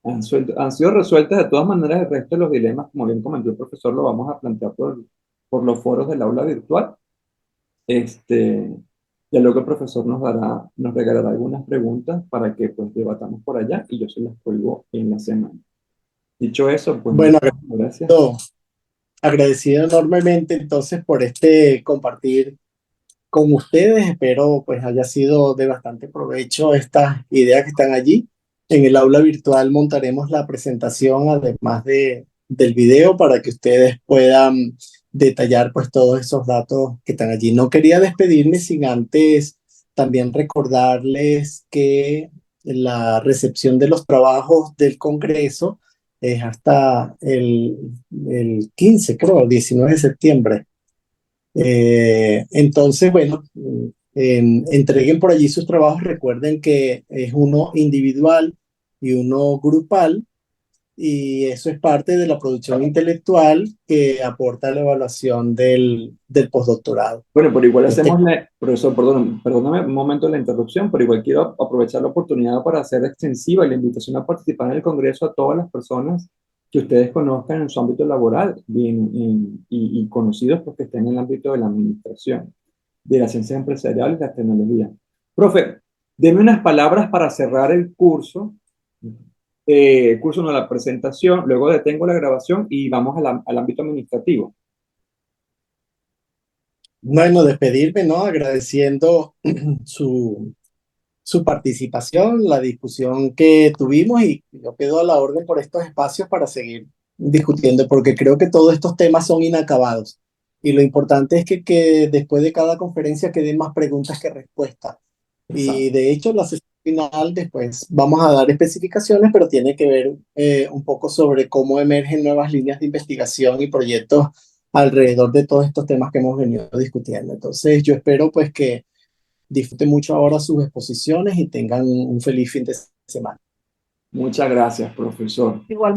han sido resueltas de todas maneras el resto de los dilemas, como bien comentó el profesor, lo vamos a plantear por los foros del aula virtual. Ya luego el profesor nos regalará algunas preguntas para que pues debatamos por allá y yo se las cuelgo en la semana. Dicho eso, pues Bueno, muchas gracias. agradecido enormemente entonces por este compartir con ustedes. Espero pues haya sido de bastante provecho estas ideas que están allí. En el aula virtual montaremos la presentación además del video para que ustedes puedan detallar pues todos esos datos que están allí. No quería despedirme sin antes también recordarles que la recepción de los trabajos del Congreso es hasta el 15, creo, el 19 de septiembre. Entonces, bueno, entreguen por allí sus trabajos. Recuerden que es uno individual y uno grupal, y eso es parte de la producción intelectual que aporta la evaluación del postdoctorado. Bueno, pero igual profesor, perdóname un momento la interrupción, pero igual quiero aprovechar la oportunidad para hacer extensiva la invitación a participar en el Congreso a todas las personas que ustedes conozcan en su ámbito laboral y conocidos porque estén en el ámbito de la administración, de las ciencias empresariales y la tecnología. Profe, deme unas palabras para cerrar el curso. No, la presentación, luego detengo la grabación y vamos al ámbito administrativo. Bueno, despedirme, ¿no? Agradeciendo su participación, la discusión que tuvimos, y yo quedo a la orden por estos espacios para seguir discutiendo, porque creo que todos estos temas son inacabados. Y lo importante es que después de cada conferencia queden más preguntas que respuestas. Y de hecho, la sesión final después vamos a dar especificaciones, pero tiene que ver un poco sobre cómo emergen nuevas líneas de investigación y proyectos alrededor de todos estos temas que hemos venido discutiendo. Entonces, yo espero pues que disfruten mucho ahora sus exposiciones y tengan un feliz fin de semana. Muchas gracias, profesor. Igual.